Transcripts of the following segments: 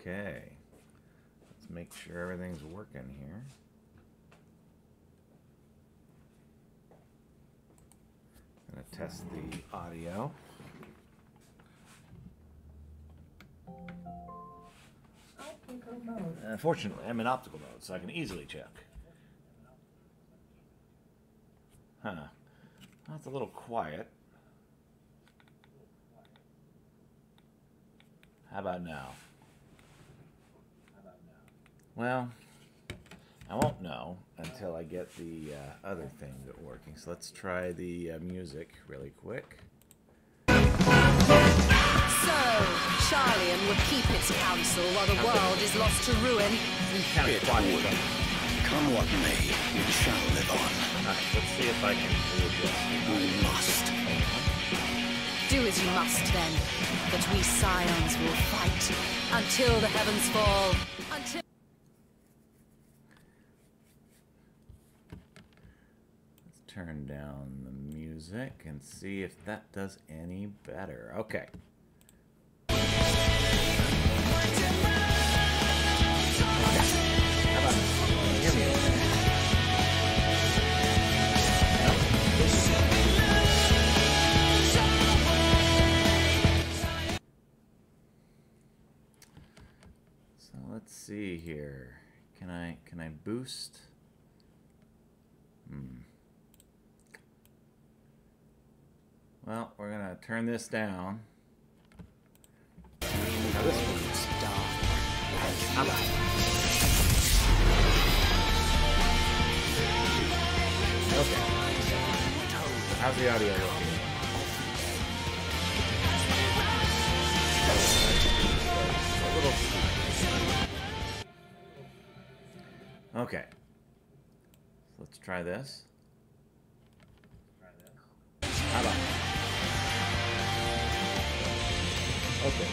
Okay. Let's make sure everything's working here. I'm going to test the audio. Fortunately, I'm in optical mode, so I can easily check. Huh. That's a little quiet. How about now? Well, I won't know until I get the other thing working. So let's try the music really quick. So, Charlian would keep its counsel while the world is lost to ruin. Kind of quiet. Come what may, we shall live on. Alright, let's see if I can readjust. We must. Do as you must then, but we scions will fight until the heavens fall. Until... Let's turn down the music and see if that does any better. Okay. So let's see here. Can I boost? Well, we're gonna turn this down. Now this one's dark. Okay. How's the audio looking? A little. Okay. Let's try this. How about that? Okay.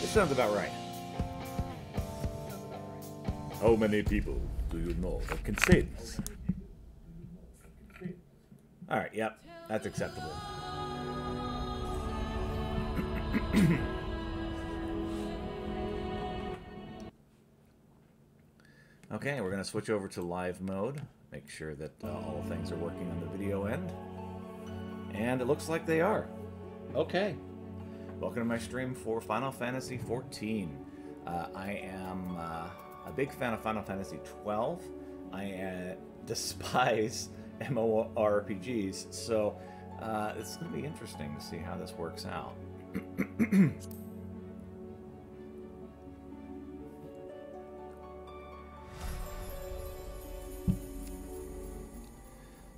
This sounds about right. How many people do you know that can say this? Alright, yep. That's acceptable. Okay, we're going to switch over to live mode. Make sure that all things are working on the video end. And it looks like they are. Okay. Welcome to my stream for Final Fantasy XIV. I am a big fan of Final Fantasy XII. I despise MMORPGs, so it's going to be interesting to see how this works out.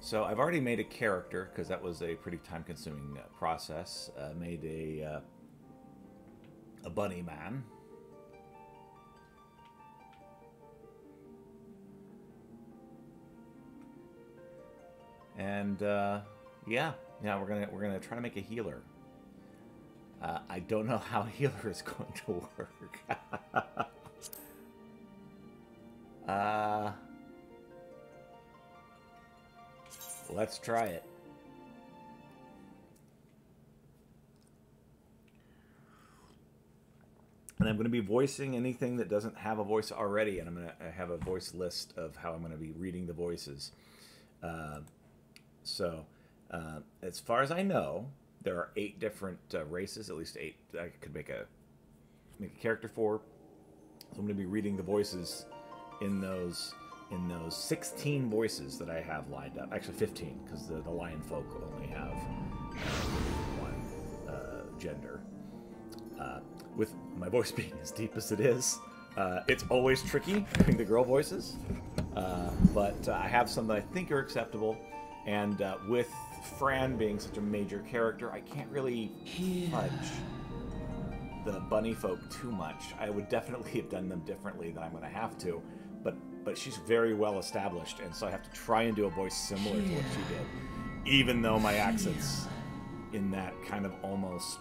So I've already made a character, because that was a pretty time-consuming process. Made a bunny man. And yeah, we're gonna try to make a healer. I don't know how a healer is going to work. Let's try it. And I'm going to be voicing anything that doesn't have a voice already, and I'm going to have a voice list of how I'm going to be reading the voices. So, as far as I know, there are 8 different races, at least 8 I could make a character for. So I'm going to be reading the voices in those 16 voices that I have lined up. Actually 15, because the lion folk only have one gender. With my voice being as deep as it is, it's always tricky doing the girl voices. But I have some that I think are acceptable. And with Fran being such a major character, I can't really fudge the bunny folk too much. I would definitely have done them differently than I'm going to have to. But she's very well established, and so I have to try and do a voice similar to what she did, even though my accent's in that kind of almost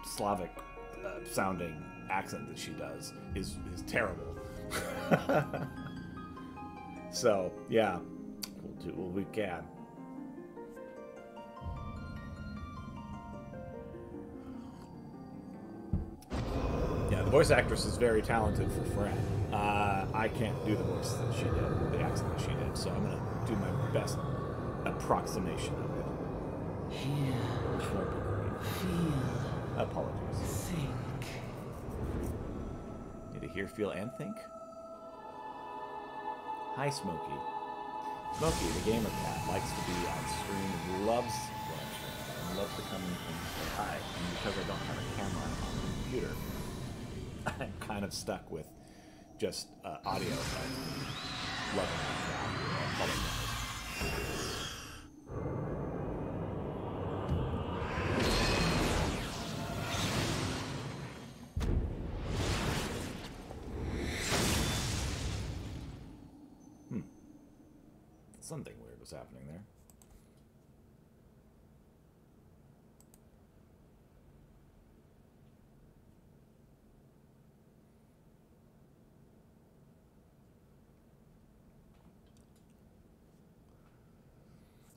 Slavic sounding accent that she does is terrible. So yeah, we'll do what we can. Yeah, The voice actress is very talented for Fran. I can't do the voice that she did, the accent that she did, so I'm gonna do my best approximation of it. Hear, Which won't be great. feel, Apologies. think. Need to hear, feel, and think? Hi, Smokey. Smokey, the gamer cat, likes to be on stream and loves to come and say hi. And because I don't have a camera on the computer, I'm kind of stuck with just audio. But loving that. Something weird was happening there.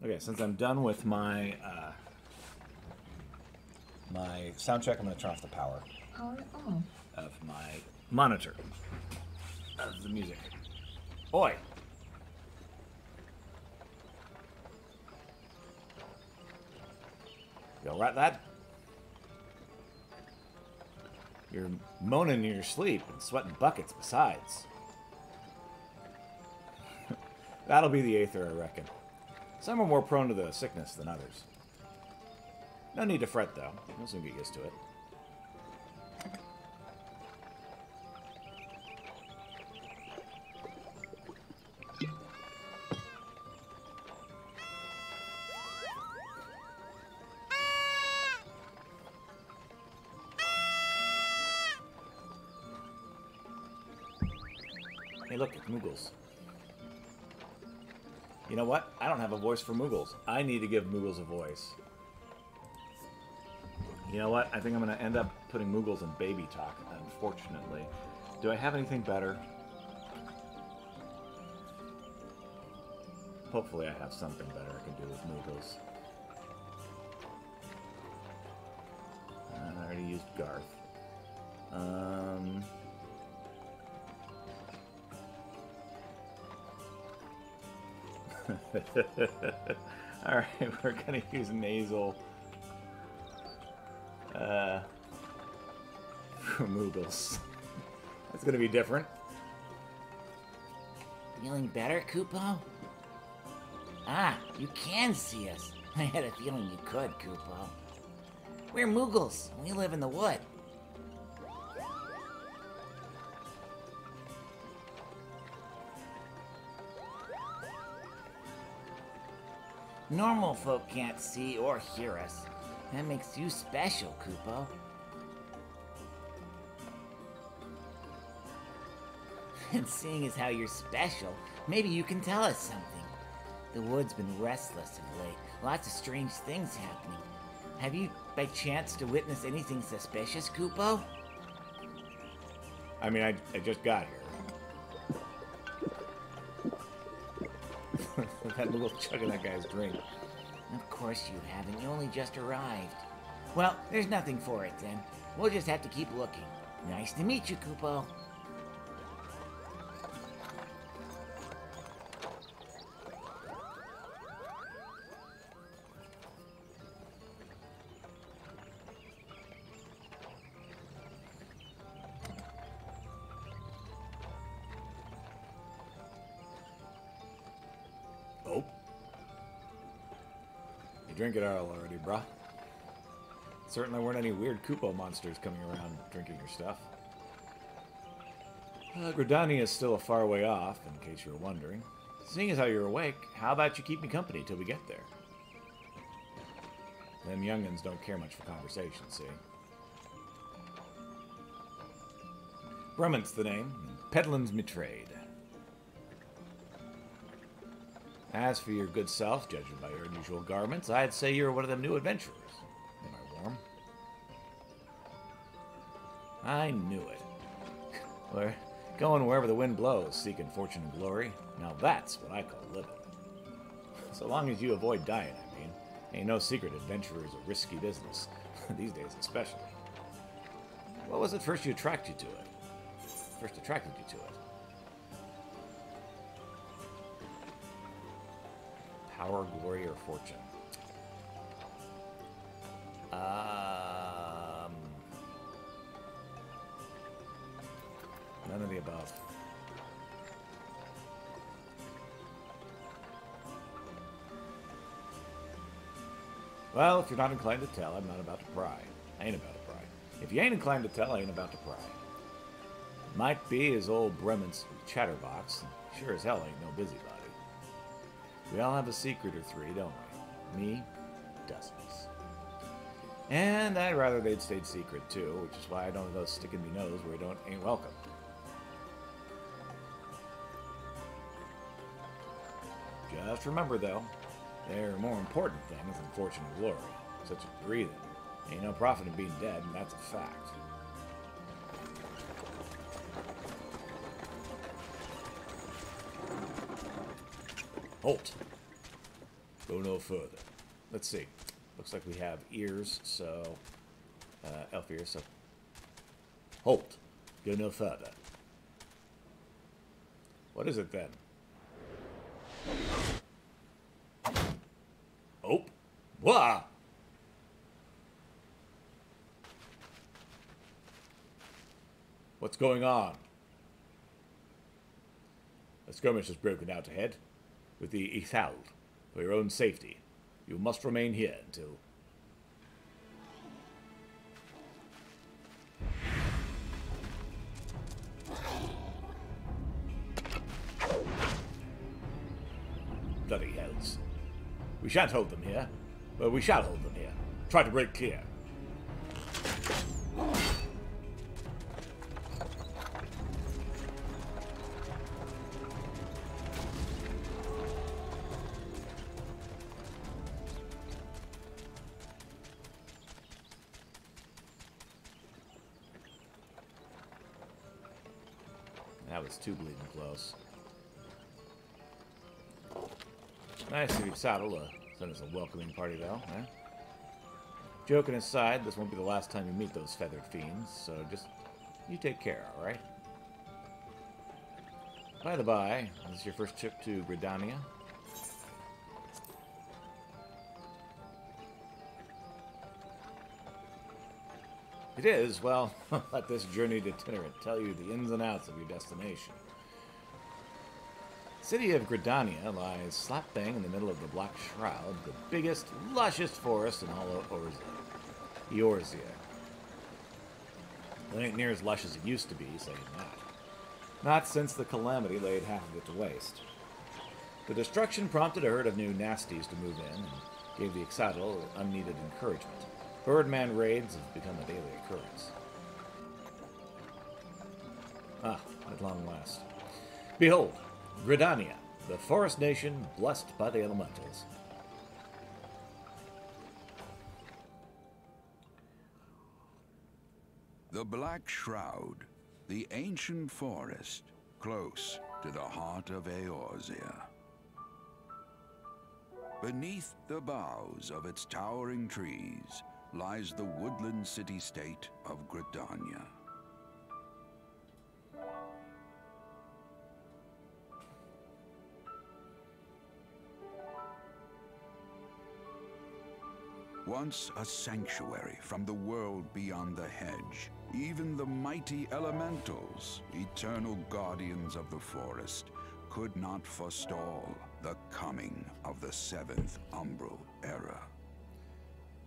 Okay, since I'm done with my my sound check, I'm going to turn off the power of my monitor of the music. Oi! You alright, lad? You're moaning in your sleep and sweating buckets besides. That'll be the Aether, I reckon. Some are more prone to the sickness than others. No need to fret, though. You'll soon get used to it. Hey, look, it's Moogles. You know what? I don't have a voice for Moogles. I need to give Moogles a voice. You know what? I think I'm going to end up putting Moogles in baby talk, unfortunately. Do I have anything better? Hopefully I have something better I can do with Moogles. I already used Garth. Alright, we're gonna use nasal for Moogles. That's gonna be different. Feeling better, Kupo? Ah, you can see us. I had a feeling you could, Kupo. We're Moogles. We live in the wood. Normal folk can't see or hear us. That makes you special, Kupo. And seeing as how you're special, maybe you can tell us something. The wood's been restless of late. Lots of strange things happening. Have you, by chance, to witness anything suspicious, Kupo? I mean, I just got here. That little chugging that guy's drink. Of course you haven't. You only just arrived. Well, there's nothing for it then. We'll just have to keep looking. Nice to meet you, Kupo. Oh. You drink it all already, bruh. Certainly weren't any weird Koopa monsters coming around drinking your stuff. Gridani is still a far way off, in case you were wondering. Seeing as how you're awake, how about you keep me company till we get there? Them young'uns don't care much for conversation, see? Brummint's the name, and peddlin's me trade. As for your good self, judging by your unusual garments, I'd say you're one of them new adventurers. Am I warm? I knew it. We're going wherever the wind blows, seeking fortune and glory. Now that's what I call living. So long as you avoid dying, I mean. Ain't no secret adventurer's a risky business. These days especially. What was it first attracted you to it? First attracted you to it? Power, glory, or fortune? None of the above. Well, if you're not inclined to tell, I'm not about to pry. I ain't about to pry. If you ain't inclined to tell, I ain't about to pry. Might be his old Bremen's chatterbox. Sure as hell ain't no busybody. We all have a secret or three, don't we? Me, dozens. And I'd rather they'd stayed secret, too, which is why I don't go sticking me nose where I ain't welcome. Just remember, though, there are more important things than fortune and glory, such as breathing. Ain't no profit in being dead, and that's a fact. Halt! Go no further. Let's see. Looks like we have ears, so... elf ears, so... Halt! Go no further. What is it, then? Oh! Wah! What's going on? A skirmish has broken out ahead with the XIV. For your own safety, you must remain here until... Bloody hells. We shan't hold them here, but we shall hold them here. Try to break clear. That was too bleeding close. Nice to be saddled. Send us a welcoming party, though, eh? Joking aside, this won't be the last time you meet those feathered fiends, so just you take care, alright? By the by, is this your first trip to Gridania? It is. Well, let this journeyed itinerant tell you the ins and outs of your destination. The city of Gridania lies slap bang in the middle of the Black Shroud, the biggest, lushest forest in all of Eorzea. It ain't near as lush as it used to be, saying that. Not since the calamity laid half of it to waste. The destruction prompted a herd of new nasties to move in, and gave the XIV unneeded encouragement. Birdman raids have become a daily occurrence. Ah, at long last. Behold, Gridania, the forest nation blessed by the elementals. The Black Shroud, the ancient forest, close to the heart of Eorzea. Beneath the boughs of its towering trees lies the woodland city-state of Gridania. Once a sanctuary from the world beyond the hedge, even the mighty elementals, eternal guardians of the forest, could not forestall the coming of the 7th Umbral Era.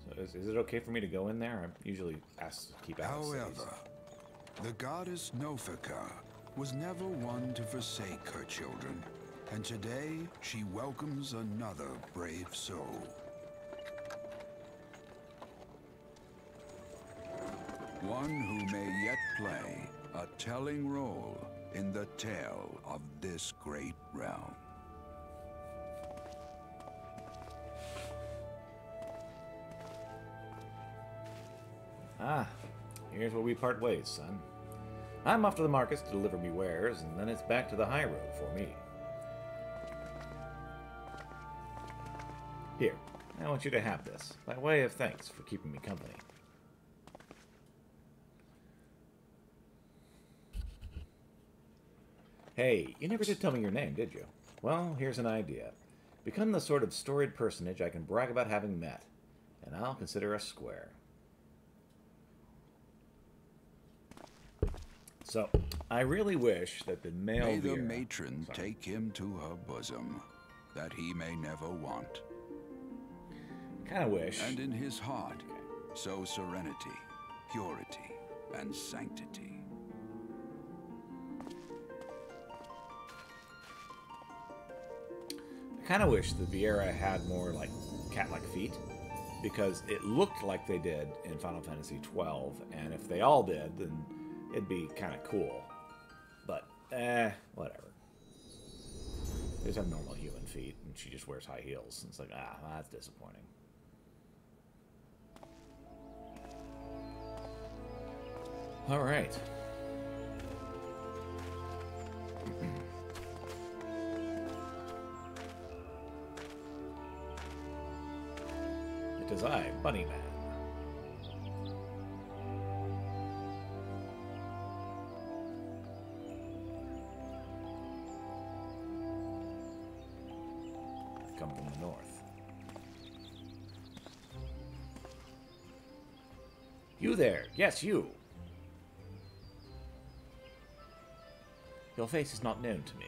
So is it okay for me to go in there? I'm usually asked to keep out of cities. However, the goddess Nofika was never one to forsake her children, and today she welcomes another brave soul. One who may yet play a telling role in the tale of this great realm. Ah, here's where we part ways, son. I'm off to the markets to deliver me wares, and then it's back to the high road for me. Here, I want you to have this, by way of thanks for keeping me company. Hey, you never did tell me your name, did you? Well, here's an idea. Become the sort of storied personage I can brag about having met, and I'll consider us square. So, I really wish that the male May the Vera... matron take him to her bosom, that he may never want. Kind of wish... And in his heart, sow serenity, purity, and sanctity. I kind of wish the Vieira had more, like, cat-like feet, because it looked like they did in Final Fantasy XII, and if they all did, then it'd be kind of cool. But, whatever. They just have normal human feet, and she just wears high heels. And it's like, that's disappointing. All right. It is I, Bunny Man. I've come from the north. You there! Yes, you! Your face is not known to me.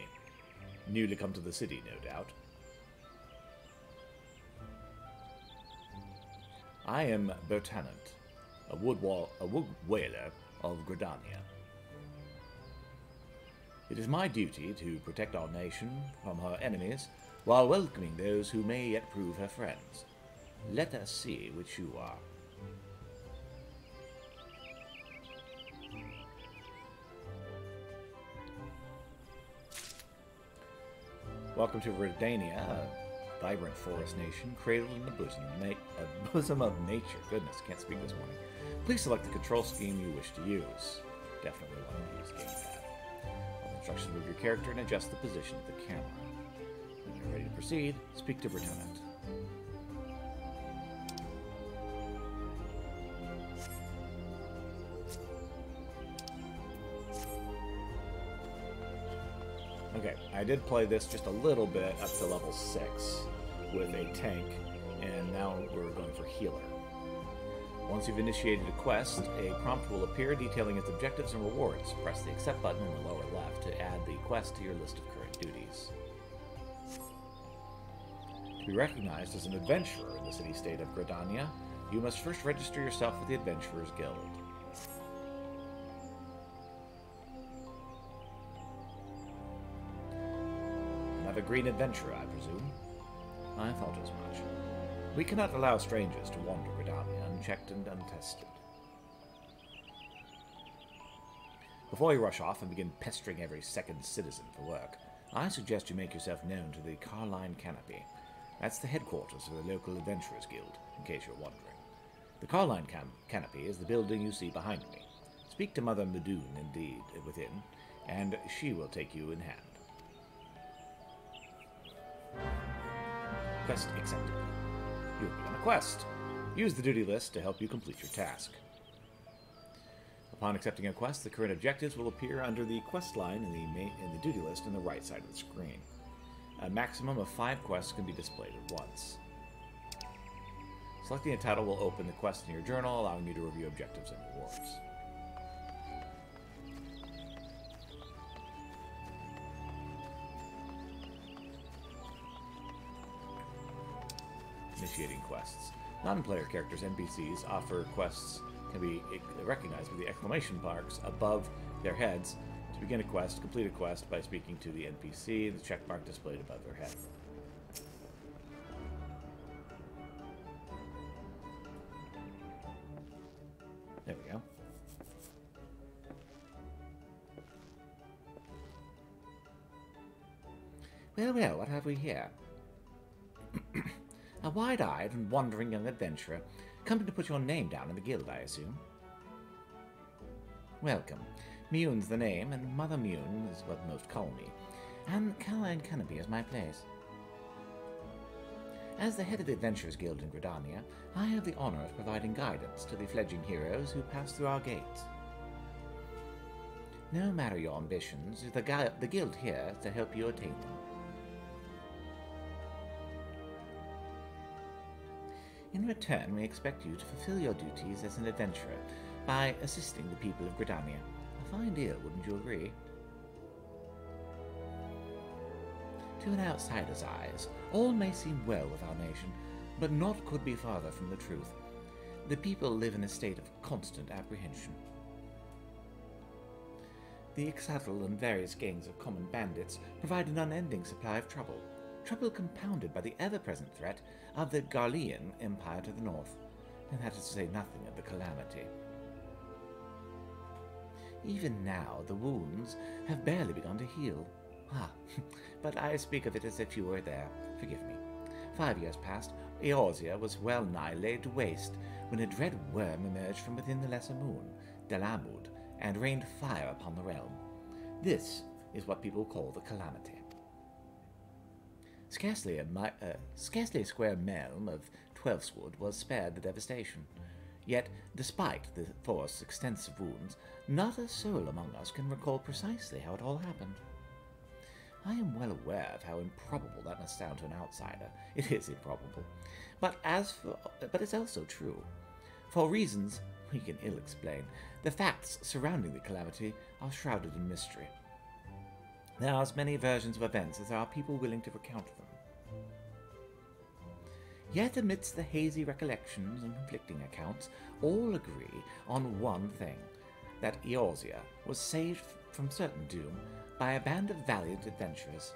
Newly come to the city, no doubt. I am Bertanant, a wood whaler of Gridania. It is my duty to protect our nation from her enemies, while welcoming those who may yet prove her friends. Let us see which you are. Welcome to Redania, a vibrant forest nation cradled in the bosom of nature. Goodness, can't speak this morning. Please select the control scheme you wish to use. Definitely want to use gamepad. Follow instructions of your character and adjust the position of the camera. When you're ready to proceed, speak to Lieutenant. Okay, I did play this just a little bit up to level 6 with a tank, and now we're going for healer. Once you've initiated a quest, a prompt will appear detailing its objectives and rewards. Press the accept button in the lower left to add the quest to your list of current duties. To be recognized as an adventurer in the city-state of Gridania, you must first register yourself with the Adventurers Guild. A green adventurer, I presume? I thought as much. We cannot allow strangers to wander Gridania unchecked and untested. Before you rush off and begin pestering every second citizen for work, I suggest you make yourself known to the Carline Canopy. That's the headquarters of the local Adventurers Guild, in case you're wondering. The Carline Canopy is the building you see behind me. Speak to Mother Madoon, indeed, within, and she will take you in hand. Quest accepted. You have begun a quest. Use the duty list to help you complete your task. Upon accepting a quest, the current objectives will appear under the quest line in the duty list on the right side of the screen. A maximum of 5 quests can be displayed at once. Selecting a title will open the quest in your journal, allowing you to review objectives and rewards. Initiating quests. Non-player characters, NPCs, offer quests can be recognized with the exclamation marks above their heads. To begin a quest, complete a quest by speaking to the NPC, the check mark displayed above their head. There we go. Well, well, what have we here? A wide-eyed and wandering young adventurer, coming to put your name down in the guild, I assume. Welcome. Mune's the name, and Mother Mune is what most call me, and Carline Canopy is my place. As the head of the Adventurers Guild in Gridania, I have the honor of providing guidance to the fledgling heroes who pass through our gates. No matter your ambitions, the guild here is to help you attain them. In return, we expect you to fulfill your duties as an adventurer by assisting the people of Gridania. A fine deal, wouldn't you agree? To an outsider's eyes, all may seem well with our nation, but naught could be farther from the truth. The people live in a state of constant apprehension. The XIV and various gangs of common bandits provide an unending supply of trouble compounded by the ever-present threat of the Garlean Empire to the north, and that is to say nothing of the Calamity. Even now, the wounds have barely begun to heal. But I speak of it as if you were there. Forgive me. 5 years past, Eorzea was well nigh laid to waste when a dread worm emerged from within the lesser moon, Dalamud, and rained fire upon the realm. This is what people call the Calamity. Scarcely a square mile of Twelfswood was spared the devastation. Yet, despite the forest's extensive wounds, not a soul among us can recall precisely how it all happened. I am well aware of how improbable that must sound to an outsider. It is improbable. But it's also true. For reasons we can ill explain, the facts surrounding the Calamity are shrouded in mystery. There are as many versions of events as there are people willing to recount them. Yet amidst the hazy recollections and conflicting accounts, all agree on one thing, that Eorzea was saved from certain doom by a band of valiant adventurers.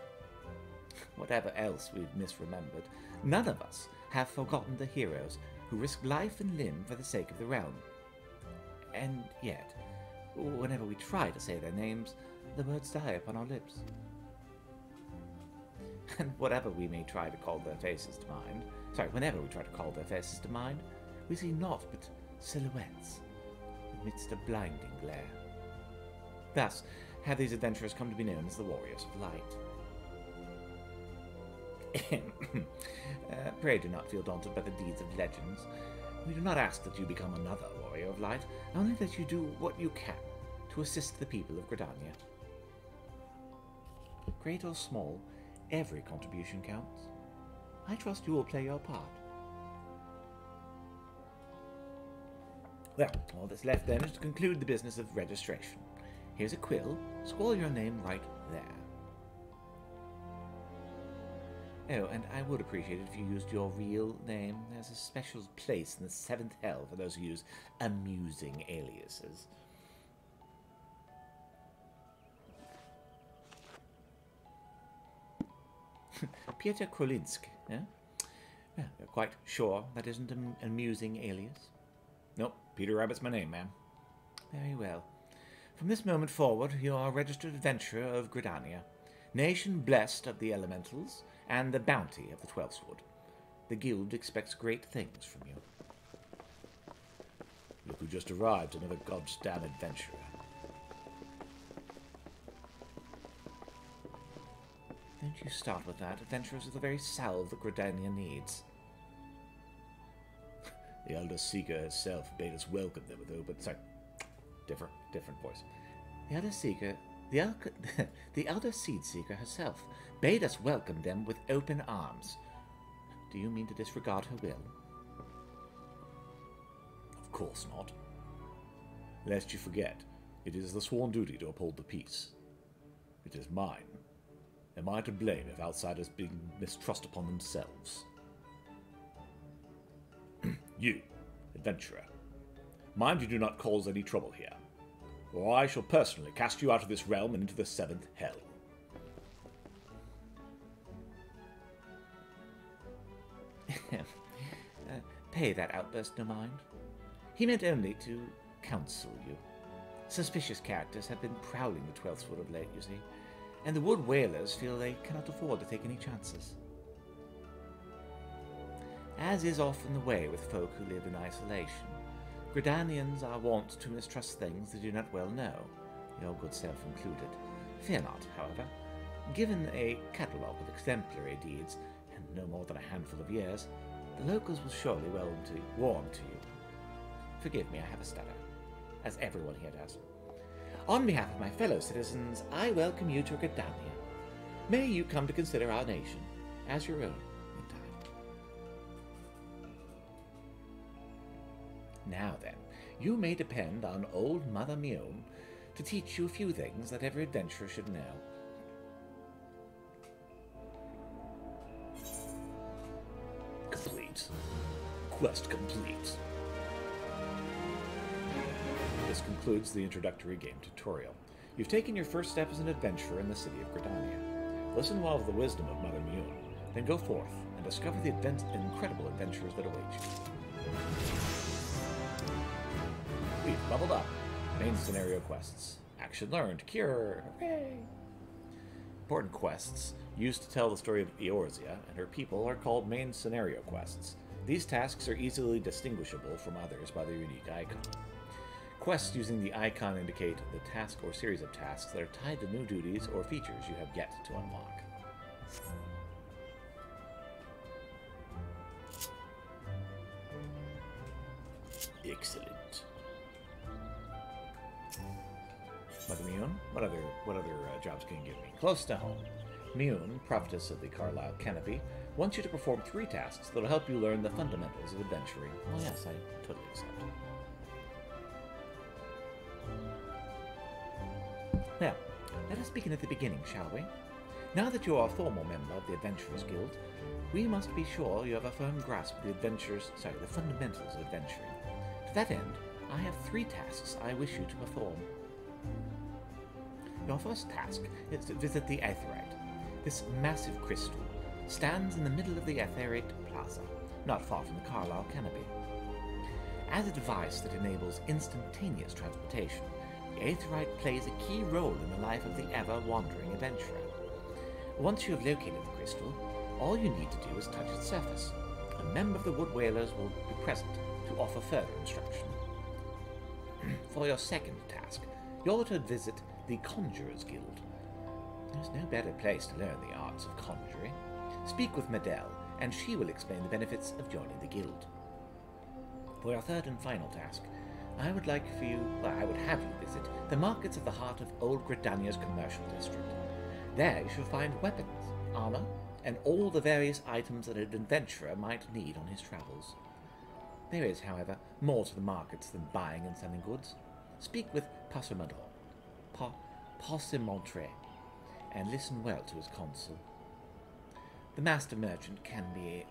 Whatever else we've misremembered, none of us have forgotten the heroes who risked life and limb for the sake of the realm. And yet, whenever we try to say their names, the words die upon our lips. And whenever we try to call their faces to mind, we see naught but silhouettes amidst a blinding glare. Thus have these adventurers come to be known as the Warriors of Light. Pray do not feel daunted by the deeds of legends. We do not ask that you become another Warrior of Light, only that you do what you can to assist the people of Gridania. Great or small, every contribution counts. I trust you will play your part. Well, all that's left then is to conclude the business of registration. Here's a quill. Scrawl your name right there. Oh, and I would appreciate it if you used your real name. There's a special place in the 7th Hell for those who use amusing aliases. Peter Krolinsk, eh? Well, you're quite sure that isn't an amusing alias? Nope, Peter Rabbit's my name, ma'am. Very well. From this moment forward, you are a registered adventurer of Gridania, nation blessed of the elementals and the bounty of the Twelfswood. The guild expects great things from you. Look who just arrived, another goddamn adventurer. Don't you start with that. Adventurers are the very salve that Gridania needs. The Elder Seeker herself bade us welcome them with open... Sorry, different voice. The Elder Seeker... The Elder Seed Seeker herself bade us welcome them with open arms. Do you mean to disregard her will? Of course not. Lest you forget, it is the sworn duty to uphold the peace. It is mine. Am I to blame if outsiders bring mistrust upon themselves? You, adventurer, mind you do not cause any trouble here, or I shall personally cast you out of this realm and into the 7th Hell. Pay that outburst no mind. He meant only to counsel you. Suspicious characters have been prowling the Twelfswood of late, you see, and the Wood Whalers feel they cannot afford to take any chances. As is often the way with folk who live in isolation, Gridanians are wont to mistrust things they do not well know, your good self included. Fear not, however. Given a catalogue of exemplary deeds, and no more than a handful of years, the locals will surely warm to you. Forgive me, I have a stutter, as everyone here does. On behalf of my fellow citizens, I welcome you to Gridania. May you come to consider our nation as your own in time. Now then, you may depend on old Mother Mion to teach you a few things that every adventurer should know. Complete. Quest complete. This concludes the introductory game tutorial. You've taken your first step as an adventurer in the city of Gridania. Listen well to the wisdom of Mother Mion, then go forth and discover the incredible adventures that await you. We've leveled up. Main scenario quests. Action learned. Cure. Hooray! Important quests used to tell the story of Eorzea and her people are called main scenario quests. These tasks are easily distinguishable from others by their unique icon. Quests using the icon indicate the task or series of tasks that are tied to new duties or features you have yet to unlock. Excellent. Mother Mion, what other jobs can you give me? Close to home. Mion, prophetess of the Carlisle Canopy, wants you to perform 3 tasks that will help you learn the fundamentals of adventuring. Oh yes, I totally accept. Well, let us begin at the beginning, shall we? Now that you are a formal member of the Adventurers Guild, we must be sure you have a firm grasp of the fundamentals of adventuring. To that end, I have 3 tasks I wish you to perform. Your first task is to visit the Aetherite. This massive crystal stands in the middle of the Aetherite Plaza, not far from the Carlisle Canopy. As a device that enables instantaneous transportation, the Aetherite plays a key role in the life of the ever-wandering adventurer. Once you have located the crystal, all you need to do is touch its surface. A member of the Wood Whalers will be present to offer further instruction. For your second task, you're to visit the Conjurers Guild. There's no better place to learn the arts of conjuring. Speak with Medell, and she will explain the benefits of joining the guild. For your third and final task, I would have you visit the markets of the heart of Old Gridania's commercial district. There you shall find weapons, armor, and all the various items that an adventurer might need on his travels. There is, however, more to the markets than buying and selling goods. Speak with Passementre, and listen well to his consul. The master merchant can be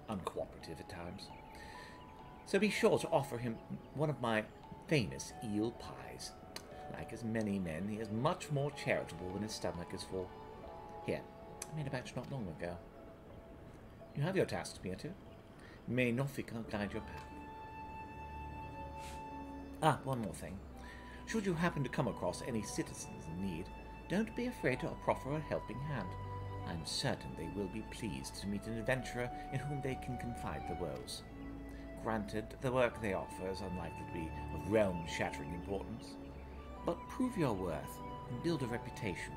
uncooperative at times, so be sure to offer him one of my famous eel pies. Like as many men, he is much more charitable when his stomach is full. Here, I made a batch not long ago. You have your tasks, Mietu. May Nofika guide your path. Ah, one more thing. Should you happen to come across any citizens in need, don't be afraid to proffer a helping hand. I'm certain they will be pleased to meet an adventurer in whom they can confide their woes. Granted, the work they offer is unlikely to be of realm-shattering importance, but prove your worth and build a reputation.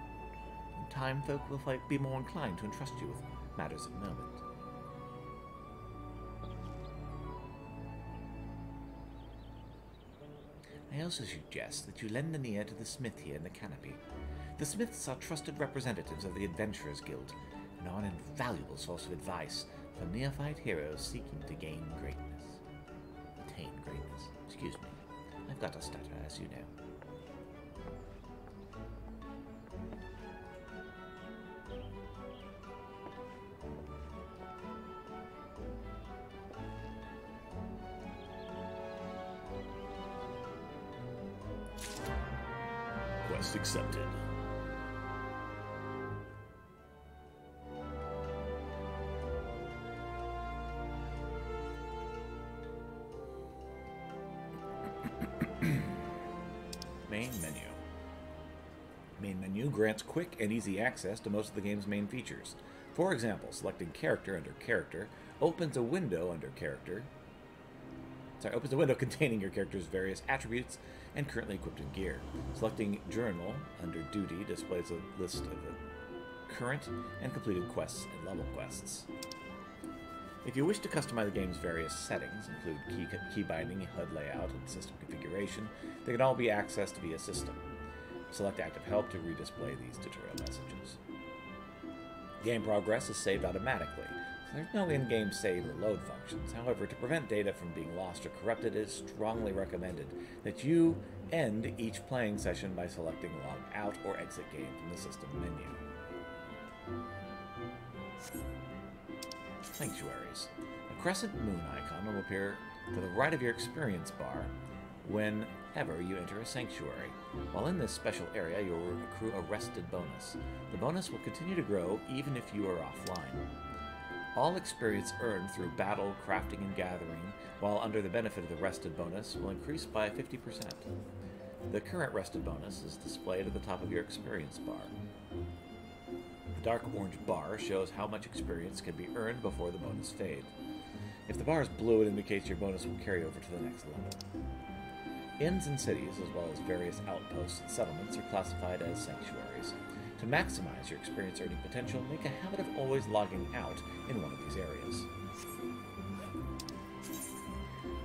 In time, folk will be more inclined to entrust you with matters of moment. I also suggest that you lend an ear to the smith here in the Canopy. The smiths are trusted representatives of the Adventurers Guild and are an invaluable source of advice for neophyte heroes seeking to gain greatness. Attain greatness. Excuse me. I've got a stutter, as you know. Quest accepted. Main menu. Main menu grants quick and easy access to most of the game's main features. For example, selecting Character under Character opens a window containing your character's various attributes and currently equipped in gear. Selecting Journal under Duty displays a list of current and completed quests and level quests. If you wish to customize the game's various settings, include key binding, HUD layout, and system configuration, they can all be accessed via system. Select Active Help to redisplay these tutorial messages. Game progress is saved automatically, so there's no in-game save or load functions. However, to prevent data from being lost or corrupted, it is strongly recommended that you end each playing session by selecting Log Out or Exit Game from the system menu. Sanctuaries. A crescent moon icon will appear to the right of your experience bar whenever you enter a sanctuary. While in this special area, you will accrue a rested bonus. The bonus will continue to grow even if you are offline. All experience earned through battle, crafting, and gathering, while under the benefit of the rested bonus, will increase by 50%. The current rested bonus is displayed at the top of your experience bar. The dark orange bar shows how much experience can be earned before the bonus fades. If the bar is blue, it indicates your bonus will carry over to the next level. Inns and cities, as well as various outposts and settlements, are classified as sanctuaries. To maximize your experience earning potential, make a habit of always logging out in one of these areas.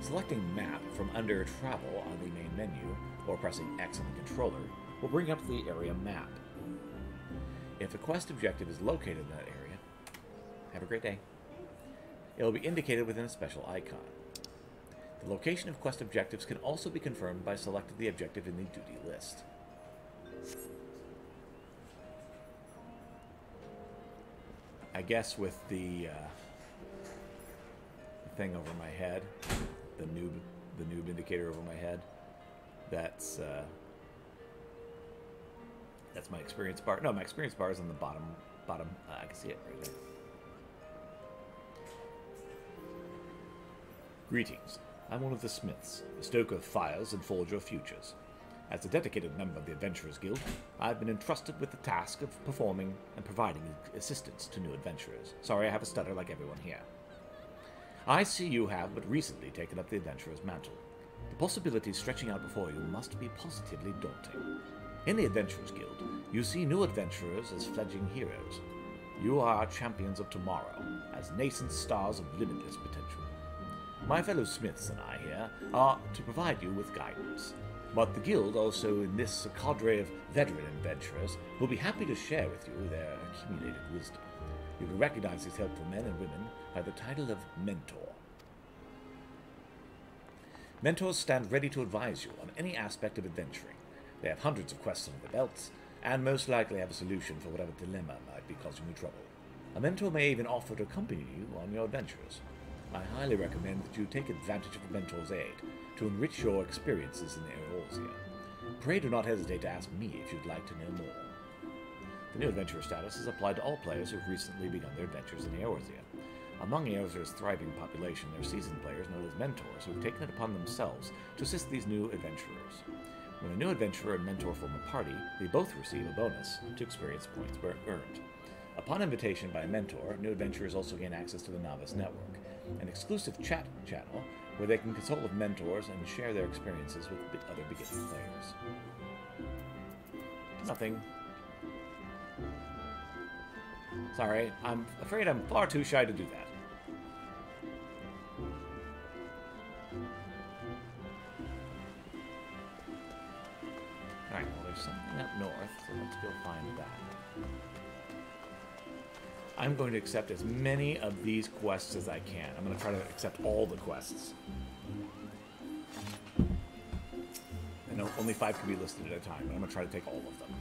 Selecting Map from under Travel on the main menu, or pressing X on the controller, will bring up the area map. If a quest objective is located in that area, have a great day. It will be indicated within a special icon. The location of quest objectives can also be confirmed by selecting the objective in the duty list. I guess with the thing over my head, the noob indicator over my head, that's my experience bar. No, my experience bar is on the bottom. I can see it right there. Greetings. I'm one of the smiths, a stoker of fires and forger of futures. As a dedicated member of the Adventurers Guild, I've been entrusted with the task of performing and providing assistance to new adventurers. Sorry, I have a stutter like everyone here. I see you have but recently taken up the adventurer's mantle. The possibilities stretching out before you must be positively daunting. In the Adventurers Guild, you see new adventurers as fledgling heroes. You are champions of tomorrow, as nascent stars of limitless potential. My fellow smiths and I here are to provide you with guidance. But the Guild, also in this cadre of veteran adventurers, will be happy to share with you their accumulated wisdom. You will recognize these helpful men and women by the title of Mentor. Mentors stand ready to advise you on any aspect of adventuring. They have hundreds of quests under their belts, and most likely have a solution for whatever dilemma might be causing you trouble. A mentor may even offer to accompany you on your adventures. I highly recommend that you take advantage of a mentor's aid to enrich your experiences in Eorzea. Pray do not hesitate to ask me if you'd like to know more. The new adventurer status is applied to all players who have recently begun their adventures in Eorzea. Among Eorzea's thriving population, there are seasoned players known as mentors who have taken it upon themselves to assist these new adventurers. When a new adventurer and mentor form a party, they both receive a bonus to experience points earned. Upon invitation by a mentor, new adventurers also gain access to the Novice Network, an exclusive chat channel where they can consult with mentors and share their experiences with other beginning players. Nothing. Sorry, I'm afraid I'm far too shy to do that. Alright, well there's something up north, so let's go find that. I'm going to accept as many of these quests as I can. I'm going to try to accept all the quests. I know only 5 can be listed at a time, but I'm going to try to take all of them.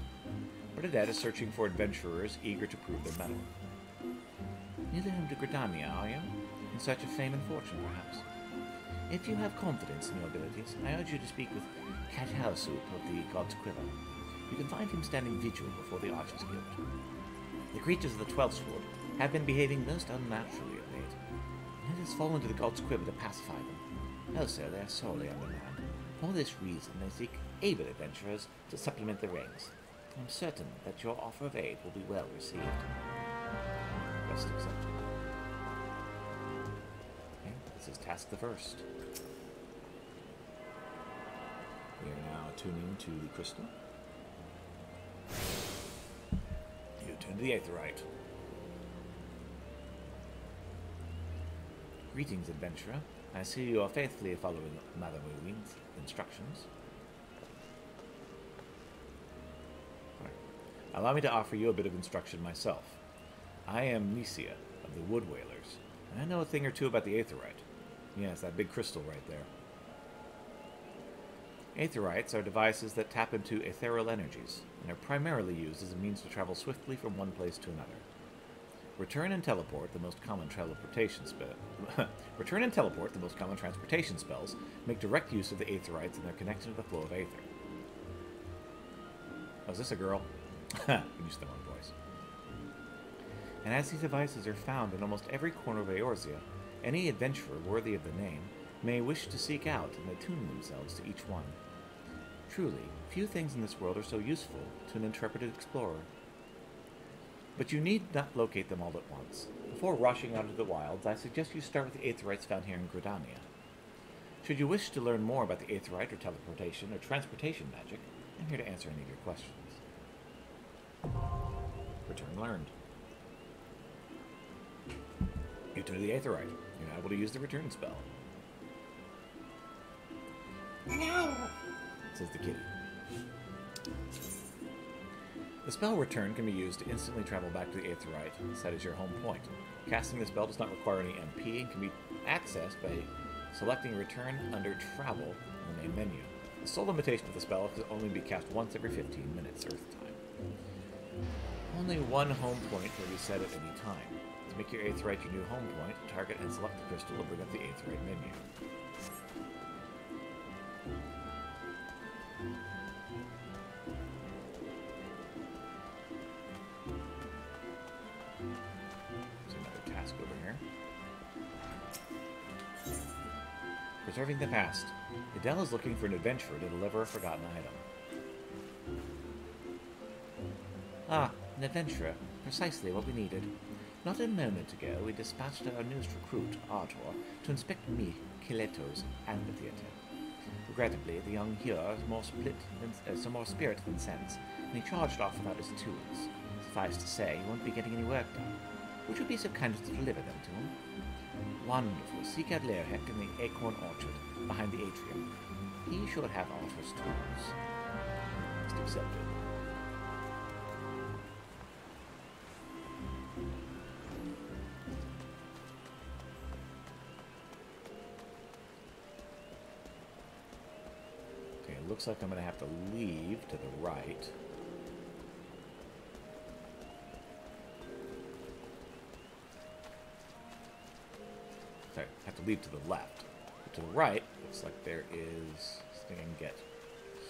Bernadette is searching for adventurers eager to prove their mettle. Near the home to Gridamia, are you? In search of fame and fortune, perhaps? If you have confidence in your abilities, I urge you to speak with Katalsup of the God's Quiver. You can find him standing vigil before the Archers Guild. The creatures of the 12th Sword have been behaving most unnaturally of late, and it has fallen to the God's Quiver to pacify them. Also, they are sorely undermanned. For this reason, they seek able adventurers to supplement the ranks. I'm certain that your offer of aid will be well received. Best accepted. Okay, this is task the first. We are now tuning to the crystal. You turn to the Aetherite. Greetings, adventurer. I see you are faithfully following Mother Moon's instructions. Allow me to offer you a bit of instruction myself. I am Nisia of the Wood Whalers, and I know a thing or two about the Aetheryte. Yes, that big crystal right there. Aetherites are devices that tap into ethereal energies, and are primarily used as a means to travel swiftly from one place to another. Return and teleport, the most common transportation spells, make direct use of the Aetherites and their connection to the flow of Aether. Oh, is this a girl? I used the wrong voice. And as these devices are found in almost every corner of Eorzea, any adventurer worthy of the name may wish to seek out and attune themselves to each one. Truly, few things in this world are so useful to an intrepid explorer. But you need not locate them all at once. Before rushing out into the wilds, I suggest you start with the Aetherites found here in Gridania. Should you wish to learn more about the Aetherite or teleportation or transportation magic, I'm here to answer any of your questions. Return learned. You turn to the Aetherite. You're now able to use the return spell. No! Says the kitty. The spell Return can be used to instantly travel back to the Aetherite set as your home point. Casting the spell does not require any MP and can be accessed by selecting Return under Travel in the main menu. The sole limitation of the spell can only be cast once every 15 minutes Earth time. Only one home point will be set at any time. To make your Aetherite your new home point, target and select the crystal to bring up the Aetherite menu. Preserving the past. Adele is looking for an adventurer to deliver a forgotten item. Ah, an adventurer. Precisely what we needed. Not a moment ago, we dispatched our newest recruit, Artor, to inspect me, Kileto's amphitheater. Regrettably, the young hero is more spirit than sense, and he charged off without his tools. Suffice to say, he won't be getting any work done. Would you be so kind as to deliver them to him? Wonderful. Seek out Leohek in the Acorn Orchard, behind the atrium. He should have Arthur's tools. Must accept it. Okay, it looks like I'm going to have to leave to the right. Sorry, I have to leave to the left. But to the right, looks like there is something I can get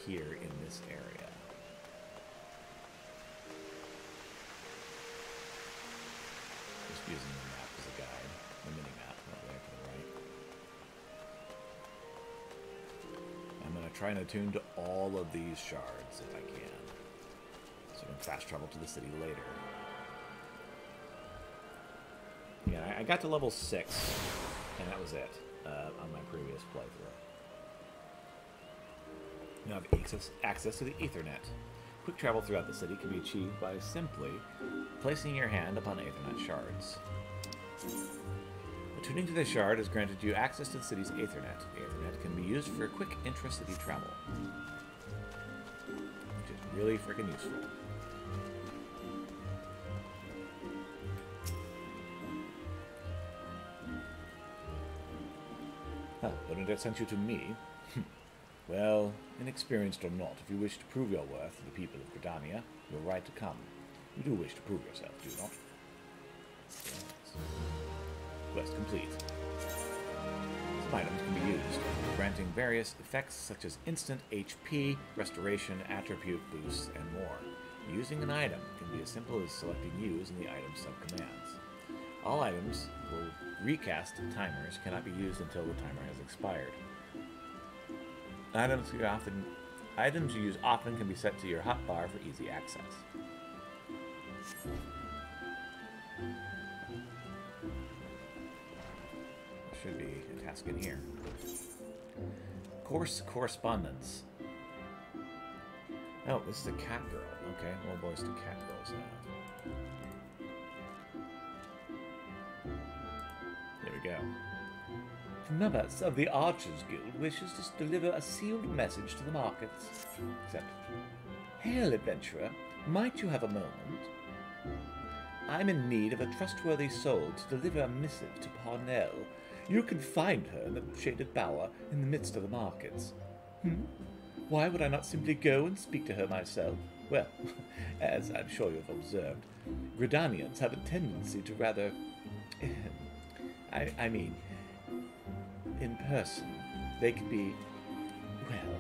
here in this area. Just using the map as a guide. The mini-map, not there to the right. I'm going to try and attune to all of these shards if I can. So I can fast travel to the city later. Yeah, I got to level 6. And that was it on my previous playthrough. You have access to the Ethernet. Quick travel throughout the city can be achieved by simply placing your hand upon Ethernet shards. Attuning to the shard has granted you access to the city's Ethernet. The Ethernet can be used for quick intra-city travel, which is really freaking useful. Oh, Bernadette sent you to me? Well, inexperienced or not, if you wish to prove your worth to the people of Gridania, you're right to come. You do wish to prove yourself, do you not? Yes. Quest complete. Some items can be used, granting various effects such as instant HP, restoration, attribute boosts, and more. Using an item can be as simple as selecting use in the item subcommands. All items will recast timers cannot be used until the timer has expired. Items you use often can be set to your hotbar for easy access. There should be a task in here. Course correspondence. Oh, this is a cat girl. Okay, what boys do cat girls have? There we go. The members of the Archers Guild wishes to deliver a sealed message to the markets. Except, hail, adventurer. Might you have a moment? I'm in need of a trustworthy soul to deliver a missive to Parnell. You can find her in the shaded bower in the midst of the markets. Why would I not simply go and speak to her myself? Well, as I'm sure you've observed, Gridanians have a tendency to rather... I mean, in person, they can be, well,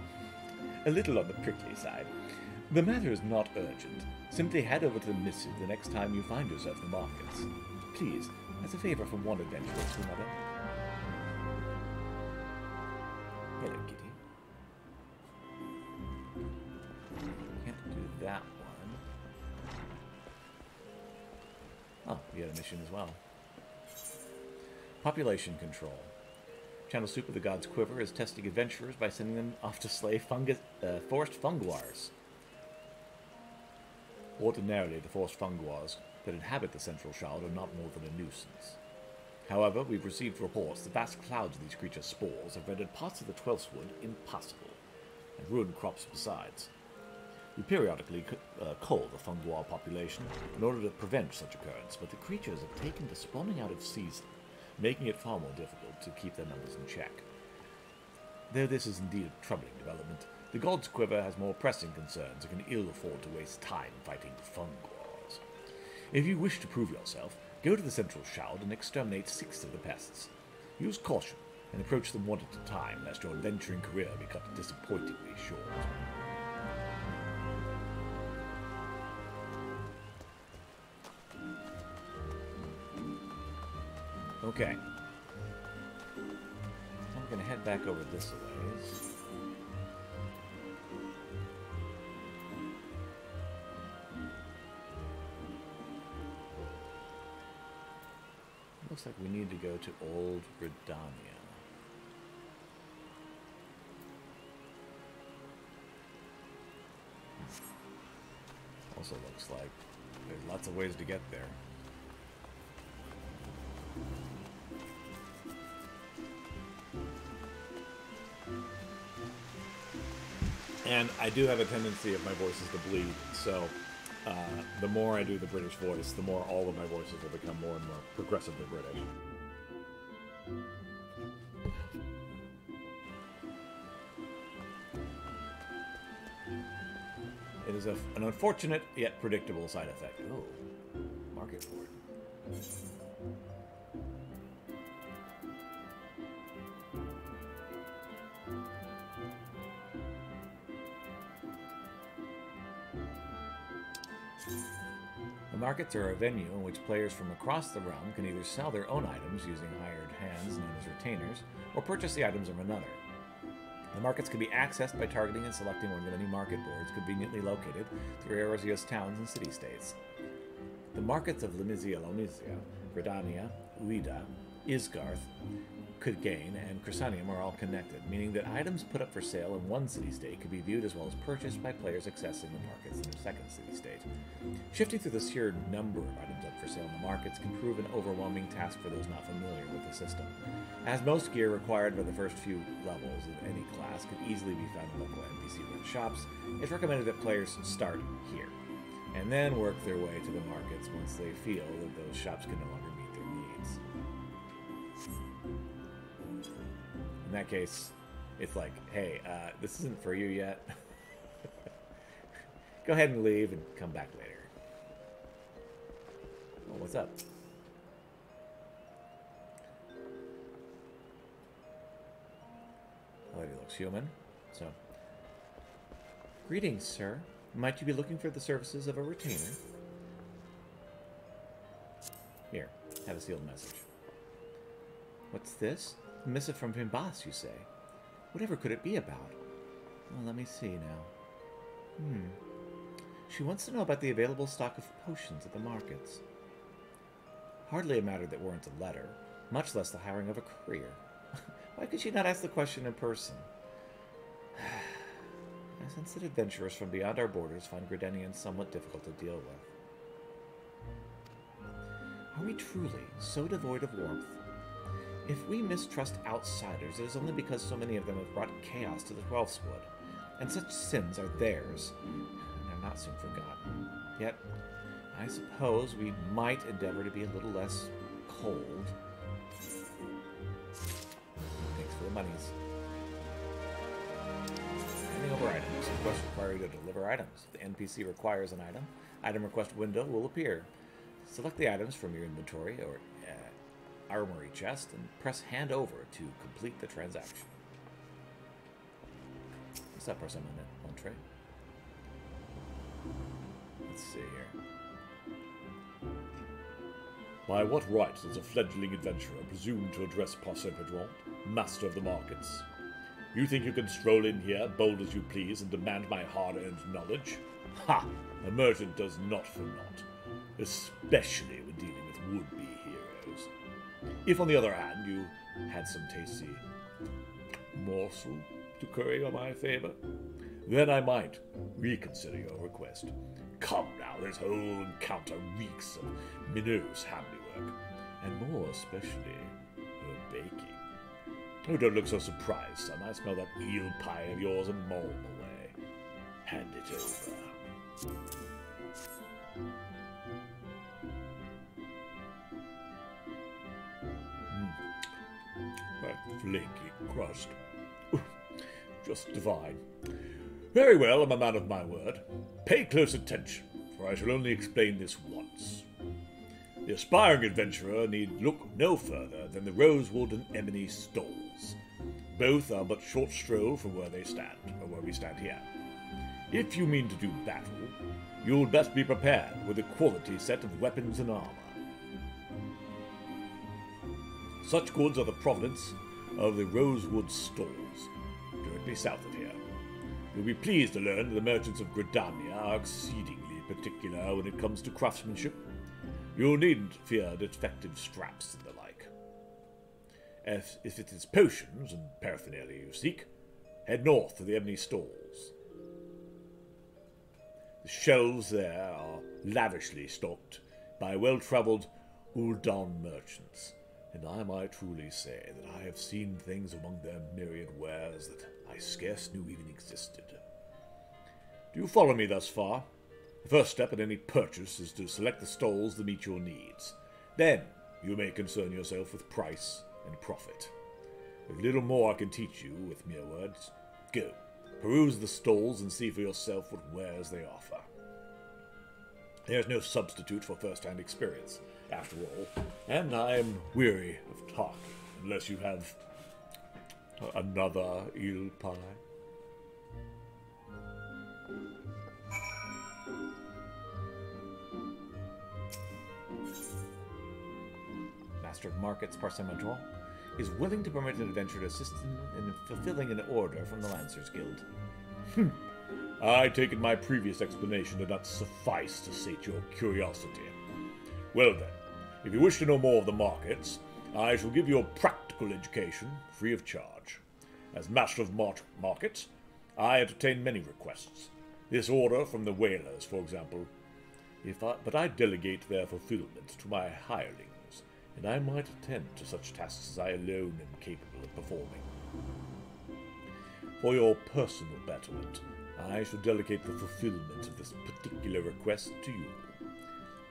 a little on the prickly side. The matter is not urgent. Simply head over to the missive the next time you find yourself in the markets. Please, as a favor from one adventurer to another. Hello, kitty. Can't do that one. Oh, we had a mission as well. Population control. Channel Soup of the God's Quiver is testing adventurers by sending them off to slay forest funguars. Ordinarily, the forest funguars that inhabit the Central Shard are not more than a nuisance. However, we've received reports that vast clouds of these creatures' spores have rendered parts of the 12th Wood impossible, and ruined crops besides. We periodically cull the funguar population in order to prevent such occurrence, but the creatures have taken to spawning out of season, making it far more difficult to keep their numbers in check. Though this is indeed a troubling development, the God's Quiver has more pressing concerns and can ill afford to waste time fighting funguars. If you wish to prove yourself, go to the Central Shard and exterminate 6 of the pests. Use caution and approach them one at a time, lest your adventuring career be cut disappointingly short. Okay. I'm going to head back over this ways. Looks like we need to go to Old Gridania. Also looks like there's lots of ways to get there. And I do have a tendency of my voices to bleed, so the more I do the British voice, the more all of my voices will become more and more progressively British. It is an unfortunate yet predictable side effect. Oh, market board. The markets are a venue in which players from across the realm can either sell their own items using hired hands known as retainers, or purchase the items of another. The markets can be accessed by targeting and selecting one of the many market boards conveniently located through Eorzea's towns and city-states. The markets of Limizia, Lomizia, Gridania, Uida, Isgarth, Kudgain, and Chrysanium are all connected, meaning that items put up for sale in one city-state could be viewed as well as purchased by players accessing the markets in their second city-state. Shifting through the sheer number of items up for sale in the markets can prove an overwhelming task for those not familiar with the system. As most gear required by the first few levels of any class could easily be found in local NPC-run shops, it's recommended that players start here, and then work their way to the markets once they feel that those shops can no longer meet their needs. In that case, it's like, hey, this isn't for you yet. Go ahead and leave and come back later. Oh, what's up? The lady looks human, so... Greetings, sir. Might you be looking for the services of a retainer? Here, have a sealed message. What's this? A missive from Fimbas, you say? Whatever could it be about? Well, let me see now. She wants to know about the available stock of potions at the markets. Hardly a matter that warrants a letter, much less the hiring of a courier. Why could she not ask the question in person? I sense that adventurers from beyond our borders find Gridanians somewhat difficult to deal with. Are we truly so devoid of warmth? If we mistrust outsiders, it is only because so many of them have brought chaos to the 12th Wood, and such sins are theirs, and are not soon forgotten. Yet, I suppose we might endeavor to be a little less cold. Thanks for the monies. Handing over items. Request require you to deliver items. If the NPC requires an item, item request window will appear. Select the items from your inventory or armory chest and press hand over to complete the transaction. What's that person on it? Entree? Let's see here. By what right does a fledgling adventurer presume to address Parcin Pedron, master of the markets? You think you can stroll in here, bold as you please, and demand my hard-earned knowledge? Ha! A merchant does not for naught, especially when dealing with would-be heroes. If, on the other hand, you had some tasty morsel to curry on my favor, then I might reconsider your request. Come now, this whole encounter reeks of Minot's handiwork, and more especially her baking. Oh, don't look so surprised, son. I smell that eel pie of yours a mile away. Hand it over. That flaky crust. Just divine. Very well, I'm a man of my word. Pay close attention, for I shall only explain this once. The aspiring adventurer need look no further than the Rosewood and Ebony stalls. Both are but short stroll from where they stand, or where we stand here. If you mean to do battle, you'll best be prepared with a quality set of weapons and armor. Such goods are the province of the Rosewood stalls, directly south of here. You'll be pleased to learn that the merchants of Gridania are exceedingly particular when it comes to craftsmanship. You needn't fear defective straps and the like. If it is potions and paraphernalia you seek, head north to the Ebony stalls. The shelves there are lavishly stocked by well-travelled Uldan merchants, and I might truly say that I have seen things among their myriad wares that I scarce knew even existed. Do you follow me thus far? The first step in any purchase is to select the stalls that meet your needs. Then you may concern yourself with price and profit. With little more I can teach you with mere words. Go, peruse the stalls and see for yourself what wares they offer. There is no substitute for first-hand experience, after all, and I am weary of talking, unless you have another eel pie. Master of Markets Parcin is willing to permit an adventurer to assist in fulfilling an order from the Lancers Guild. I take it my previous explanation did not suffice to sate your curiosity. Well then, if you wish to know more of the markets, I shall give you a practical education free of charge. As Master of Markets, I entertain many requests. This order from the whalers, for example. But I delegate their fulfillment to my hirelings, and I might attend to such tasks as I alone am capable of performing. For your personal betterment, I shall delegate the fulfillment of this particular request to you.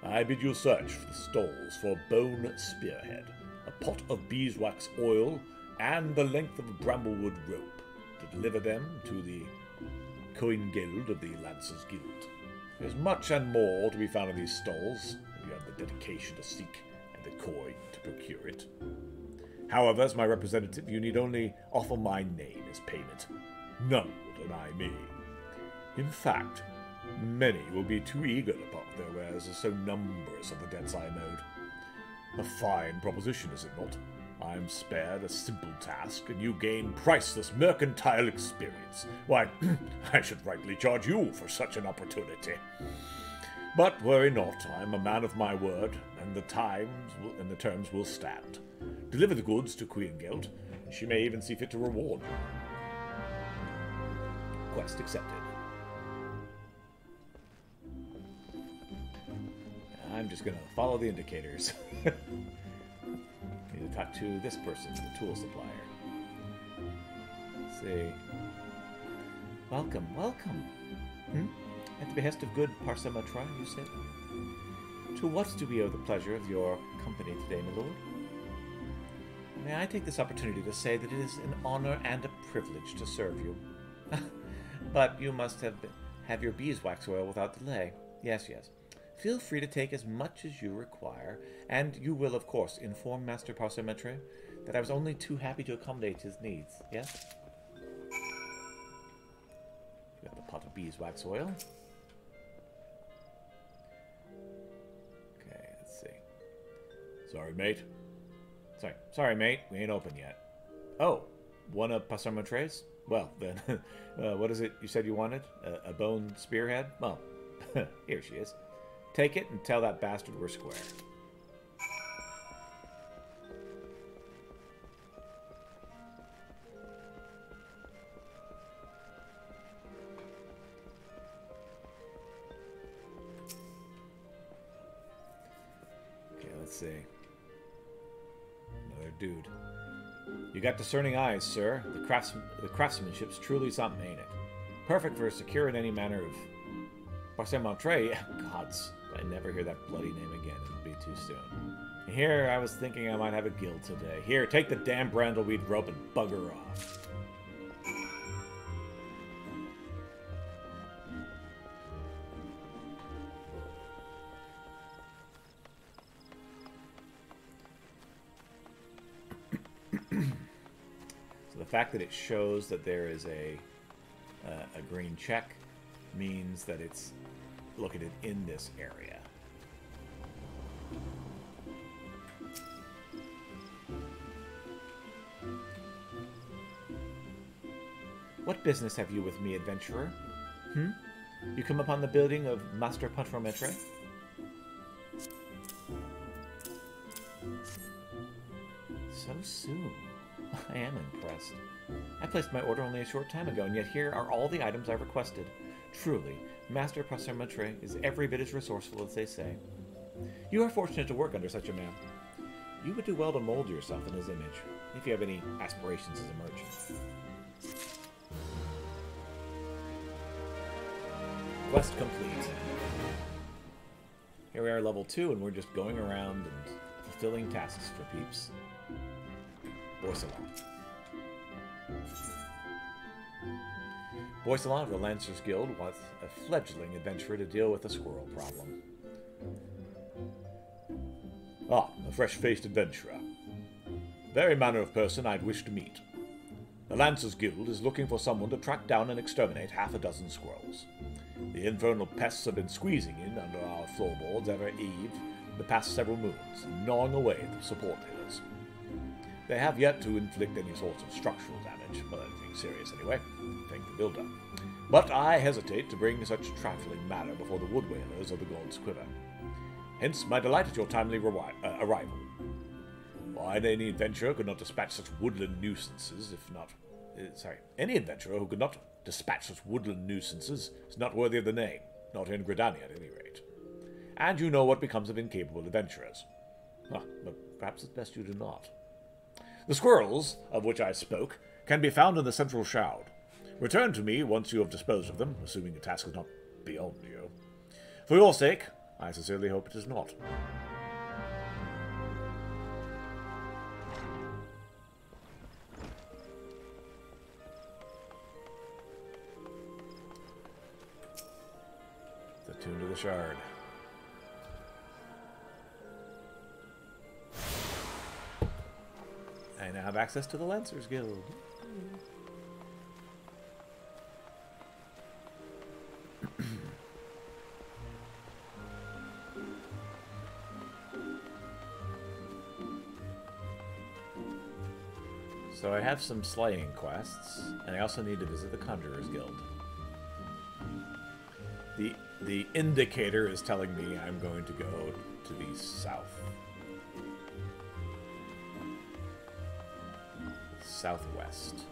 I bid you search the stalls for a bone spearhead, a pot of beeswax oil, and the length of a bramblewood rope to deliver them to the Coingeld of the Lancers Guild. There's much and more to be found in these stalls, if you have the dedication to seek and the coin to procure it. However, as my representative, you need only offer my name as payment. None will deny me. In fact, many will be too eager to part their wares as so numerous are the debts I am owed. A fine proposition, is it not? I am spared a simple task, and you gain priceless mercantile experience. Why, I should rightly charge you for such an opportunity. But worry not, I am a man of my word, and the terms will stand. Deliver the goods to Coingeld, and she may even see fit to reward you. Quest accepted. I'm just going to follow the indicators. Need to talk to this person, the tool supplier. Let's see. Welcome, welcome. At the behest of good Parsamatra, you said? To what do we owe the pleasure of your company today, my lord? May I take this opportunity to say that it is an honor and a privilege to serve you. But you must have your beeswax oil without delay. Yes, yes. Feel free to take as much as you require, and you will, of course, inform Master Parsamatre that I was only too happy to accommodate his needs. Yes? We got the pot of beeswax oil. Okay, let's see. Sorry, mate. Sorry, mate. We ain't open yet. Oh, one of Passamatre's? Well, then, what is it you said you wanted? A bone spearhead? Well, here she is. Take it and tell that bastard we're square. Okay, let's see. Another dude. You got discerning eyes, sir. The craftsmanship's truly something, ain't it? Perfect for securing any manner of... Parsamatre? Gods, if I never hear that bloody name again, it'll be too soon. Here, I was thinking I might have a guild today. Here, take the damn brambleweed rope and bugger off. So the fact that it shows that there is a green check means that it's located in this area. What business have you with me, adventurer? You come upon the building of Master Parsamatre? So soon. I am impressed. I placed my order only a short time ago, and yet here are all the items I requested. Truly, Master Parsamatre is every bit as resourceful as they say. You are fortunate to work under such a man. You would do well to mold yourself in his image, if you have any aspirations as a merchant. Quest complete. Here we are, level 2, and we're just going around and fulfilling tasks for peeps. Boysalon. Boysalon of the Lancers Guild wants a fledgling adventurer to deal with the squirrel problem. Ah, a fresh-faced adventurer. Very manner of person I'd wish to meet. The Lancers Guild is looking for someone to track down and exterminate half a dozen squirrels. The infernal pests have been squeezing in under our floorboards ever eve the past several moons, gnawing away at the support pillars. They have yet to inflict any sorts of structural damage, well, anything serious anyway, thank the builder. But I hesitate to bring such trifling matter before the wood whalers of the God's Quiver. Hence my delight at your timely arrival. Why, any adventurer could not dispatch such woodland nuisances, if not... any adventurer who could not dispatch such woodland nuisances is not worthy of the name, not in Gridania at any rate. And you know what becomes of incapable adventurers. Ah, but perhaps it's best you do not. The squirrels, of which I spoke, can be found in the central shroud. Return to me once you have disposed of them, assuming the task is not beyond you. For your sake, I sincerely hope it is not. The tune to the shard. I now have access to the Lancers Guild. So I have some slaying quests, and I also need to visit the Conjurer's Guild. The indicator is telling me I'm going to go to the south. Southwest.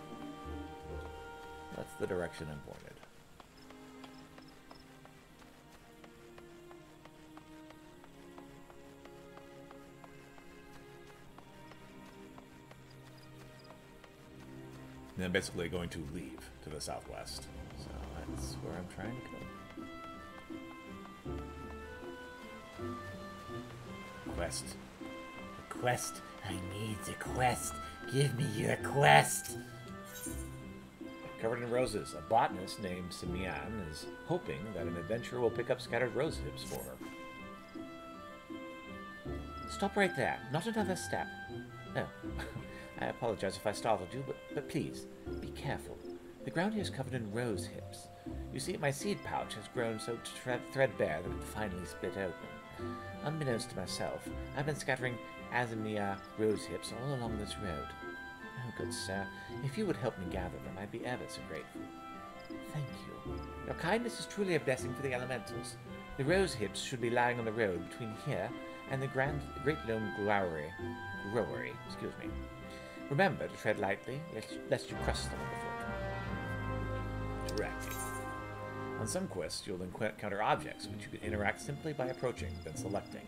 That's the direction I'm pointed. And I'm basically going to leave to the southwest. So that's where I'm trying to go. quest. A quest? I need a quest. Give me your quest. Covered in roses, a botanist named Simeon is hoping that an adventurer will pick up scattered rose hips for her. Stop right there. Not another step. Oh, I apologize if I startled you, but please, be careful. The ground here is covered in rose hips. You see, my seed pouch has grown so threadbare that it finally split open. Unbeknownst to myself, I've been scattering azimia rose hips all along this road. Oh, good sir, if you would help me gather them, I'd be ever so grateful. Thank you. Your kindness is truly a blessing for the elementals. The rose hips should be lying on the road between here and the Great Lone Growery. Excuse me. Remember to tread lightly, lest you crush them underfoot. Directly. On some quests, you'll encounter objects, which you can interact simply by approaching, then selecting.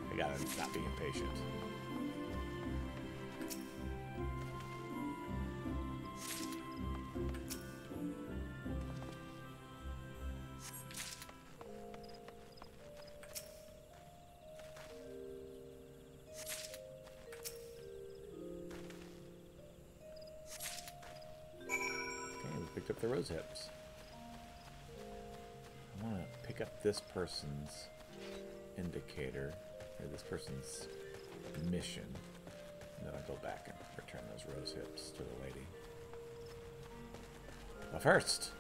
I gotta not be impatient. Picked up the rose hips. I want to pick up this person's indicator, or this person's mission, and then I'll go back and return those rose hips to the lady. But first,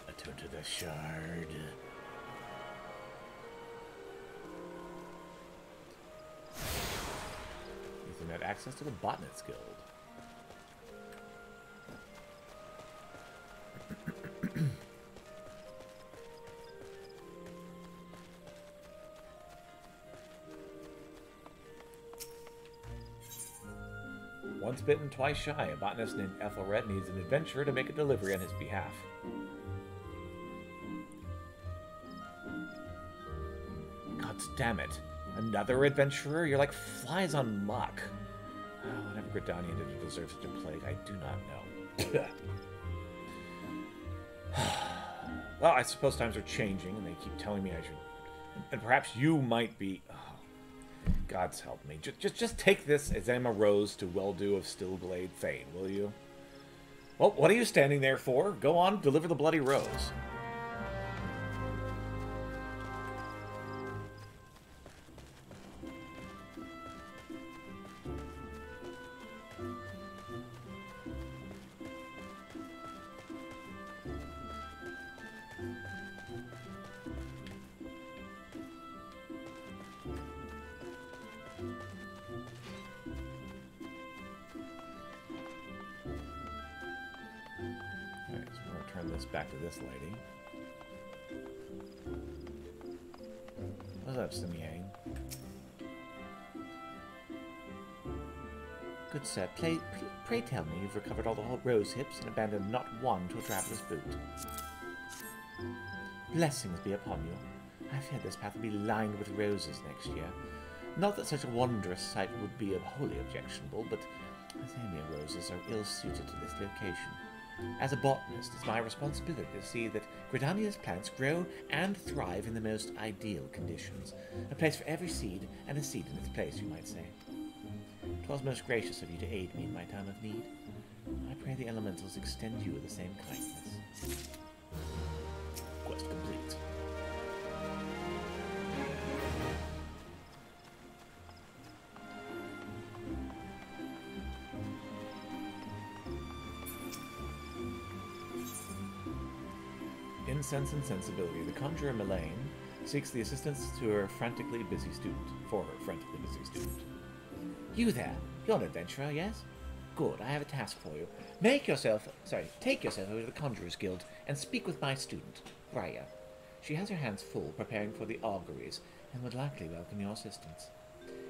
I turn to the shard. Ethernet access to the Botanist Guild. Once bitten, twice shy, a botanist named Ethelred needs an adventurer to make a delivery on his behalf. God damn it. Another adventurer? You're like flies on muck. Oh, whatever Gridania did to deserve such a plague, I do not know. Well, I suppose times are changing, and they keep telling me I should... And perhaps you might be... God's help me. Just take this as Emma Rose to Well-Do of Stillglade Fane, will you? Well, what are you standing there for? Go on, deliver the bloody rose. Back to this lady. What's up, Simeon? Good sir, pray tell me you've recovered all the whole rose hips and abandoned not one to a traveler's boot. Blessings be upon you. I fear this path will be lined with roses next year. Not that such a wondrous sight would be wholly objectionable, but azalea roses are ill-suited to this location. As a botanist, it's my responsibility to see that Gridania's plants grow and thrive in the most ideal conditions. A place for every seed, and a seed in its place, you might say. 'Twas most gracious of you to aid me in my time of need. I pray the elementals extend you the same kindness. Quest complete. In Sense and Sensibility, the conjurer Melaine seeks the assistance to her frantically busy student. You there! You're an adventurer, yes? Good, I have a task for you. Take yourself over to the Conjurer's Guild and speak with my student, Raya. She has her hands full preparing for the auguries and would likely welcome your assistance.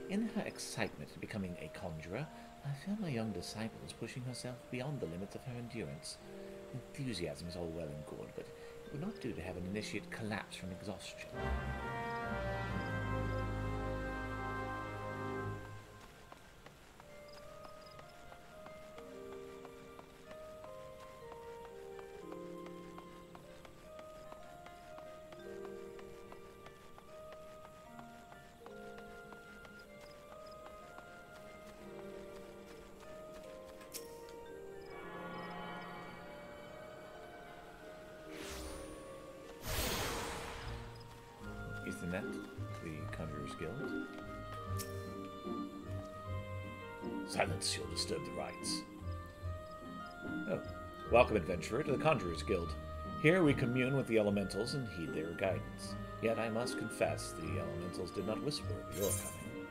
In her excitement at becoming a conjurer, I feel my young disciple is pushing herself beyond the limits of her endurance. Enthusiasm is all well and good, but Would not do to have an initiate collapse from exhaustion. Ethernet, the Conjurer's Guild. Silence, you'll disturb the rites. Oh, welcome, adventurer, to the Conjurer's Guild. Here we commune with the elementals and heed their guidance. Yet I must confess, the elementals did not whisper of your coming.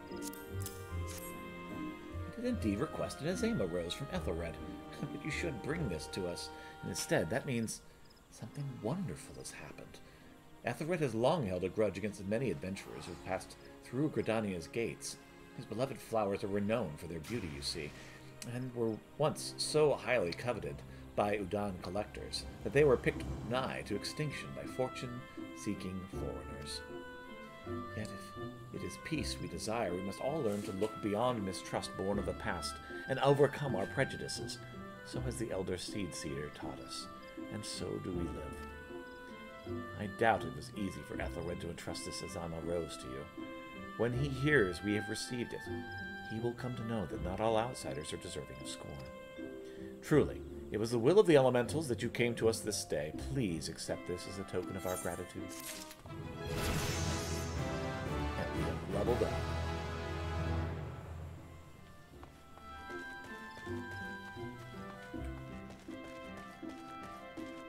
I did indeed request an Azema rose from Ethelred, but you should bring this to us. And instead, that means something wonderful has happened. Ethelred has long held a grudge against the many adventurers who have passed through Gridania's gates. His beloved flowers are renowned for their beauty, you see, and were once so highly coveted by Udan collectors that they were picked nigh to extinction by fortune-seeking foreigners. Yet if it is peace we desire, we must all learn to look beyond mistrust born of the past and overcome our prejudices. So has the elder Seed-Seeder taught us, and so do we live. I doubt it was easy for Ethelred to entrust this Azama rose to you. When he hears we have received it, he will come to know that not all outsiders are deserving of scorn. Truly, it was the will of the elementals that you came to us this day. Please accept this as a token of our gratitude. And we have leveled up.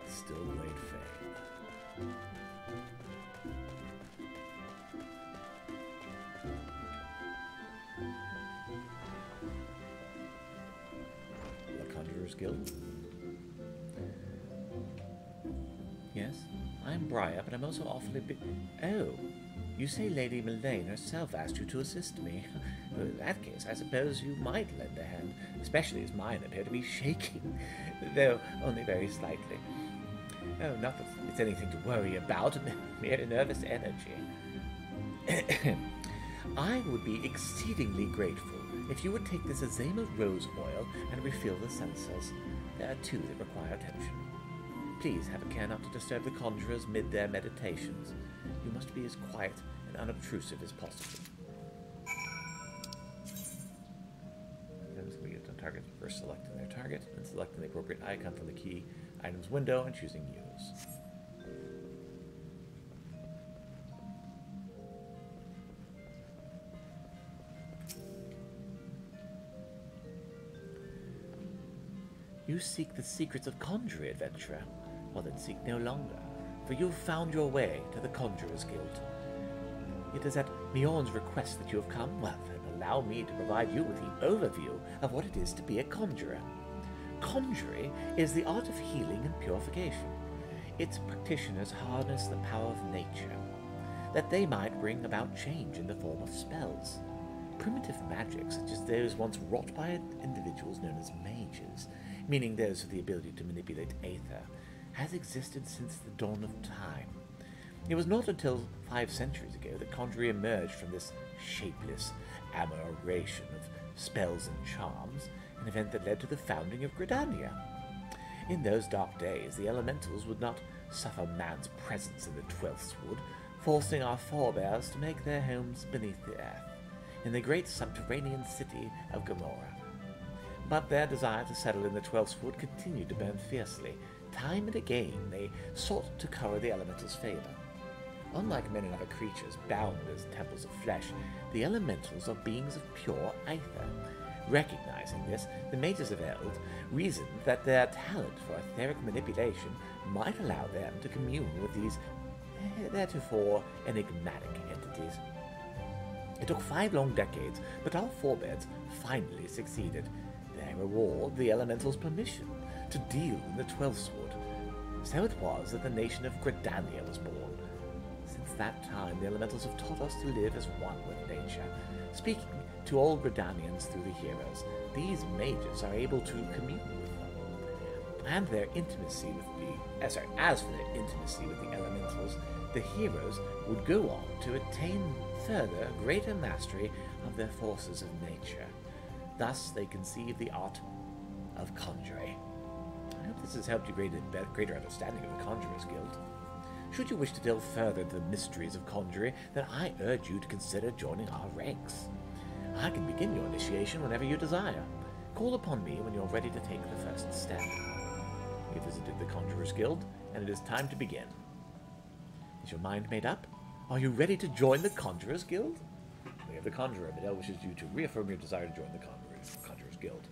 Still laid fame. The Conjurer's Guild? Yes, I'm Briar, but I'm also awfully Oh, you say Lady Mullane herself asked you to assist me. Well, in that case, I suppose you might lend a hand, especially as mine appear to be shaking, though only very slightly. Oh, not that it's anything to worry about, mere nervous energy. I would be exceedingly grateful if you would take this Azema rose oil and refill the censers. There are two that require attention. Please have a care not to disturb the conjurers mid their meditations. You must be as quiet and unobtrusive as possible. We get to target first selecting their target, then selecting the appropriate icon from the key items window and choosing use. You seek the secrets of conjuring, adventurer. Well, then seek no longer, for you have found your way to the Conjurer's Guild. It is at Mjorn's request that you have come. Well, then allow me to provide you with the overview of what it is to be a conjurer. Conjuring is the art of healing and purification. Its practitioners harness the power of nature, that they might bring about change in the form of spells. Primitive magic, such as those once wrought by individuals known as mages, meaning those with the ability to manipulate aether, has existed since the dawn of time. It was not until 5 centuries ago that conjuring emerged from this shapeless aberration of spells and charms, an event that led to the founding of Gridania. In those dark days, the elementals would not suffer man's presence in the 12th wood, forcing our forebears to make their homes beneath the earth, in the great subterranean city of Gomorrah. But their desire to settle in the 12th wood continued to burn fiercely. Time and again they sought to cover the elementals' favor. Unlike men and other creatures bound as temples of flesh, the elementals are beings of pure aether. Recognizing this, the mages of Eld reasoned that their talent for etheric manipulation might allow them to commune with these theretofore enigmatic entities. It took 5 long decades, but our forebears finally succeeded. Their reward, the elementals' permission to deal in the 12th wood. So it was that the nation of Gridania was born. Since that time, the elementals have taught us to live as one with nature. Speaking to all Gridanians through the heroes, these mages are able to commune with them. and their intimacy with as for their intimacy with the elementals, the heroes would go on to attain further greater mastery of their forces of nature. Thus, they conceived the art of conjuring. I hope this has helped you gain a greater understanding of the Conjurer's Guild. Should you wish to delve further into the mysteries of conjuring, then I urge you to consider joining our ranks. I can begin your initiation whenever you desire. Call upon me when you're ready to take the first step. You visited the Conjurer's Guild, and it is time to begin. Is your mind made up? Are you ready to join the Conjurer's Guild? We have the Conjurer. Videl wishes you to reaffirm your desire to join the Conjurer's Guild.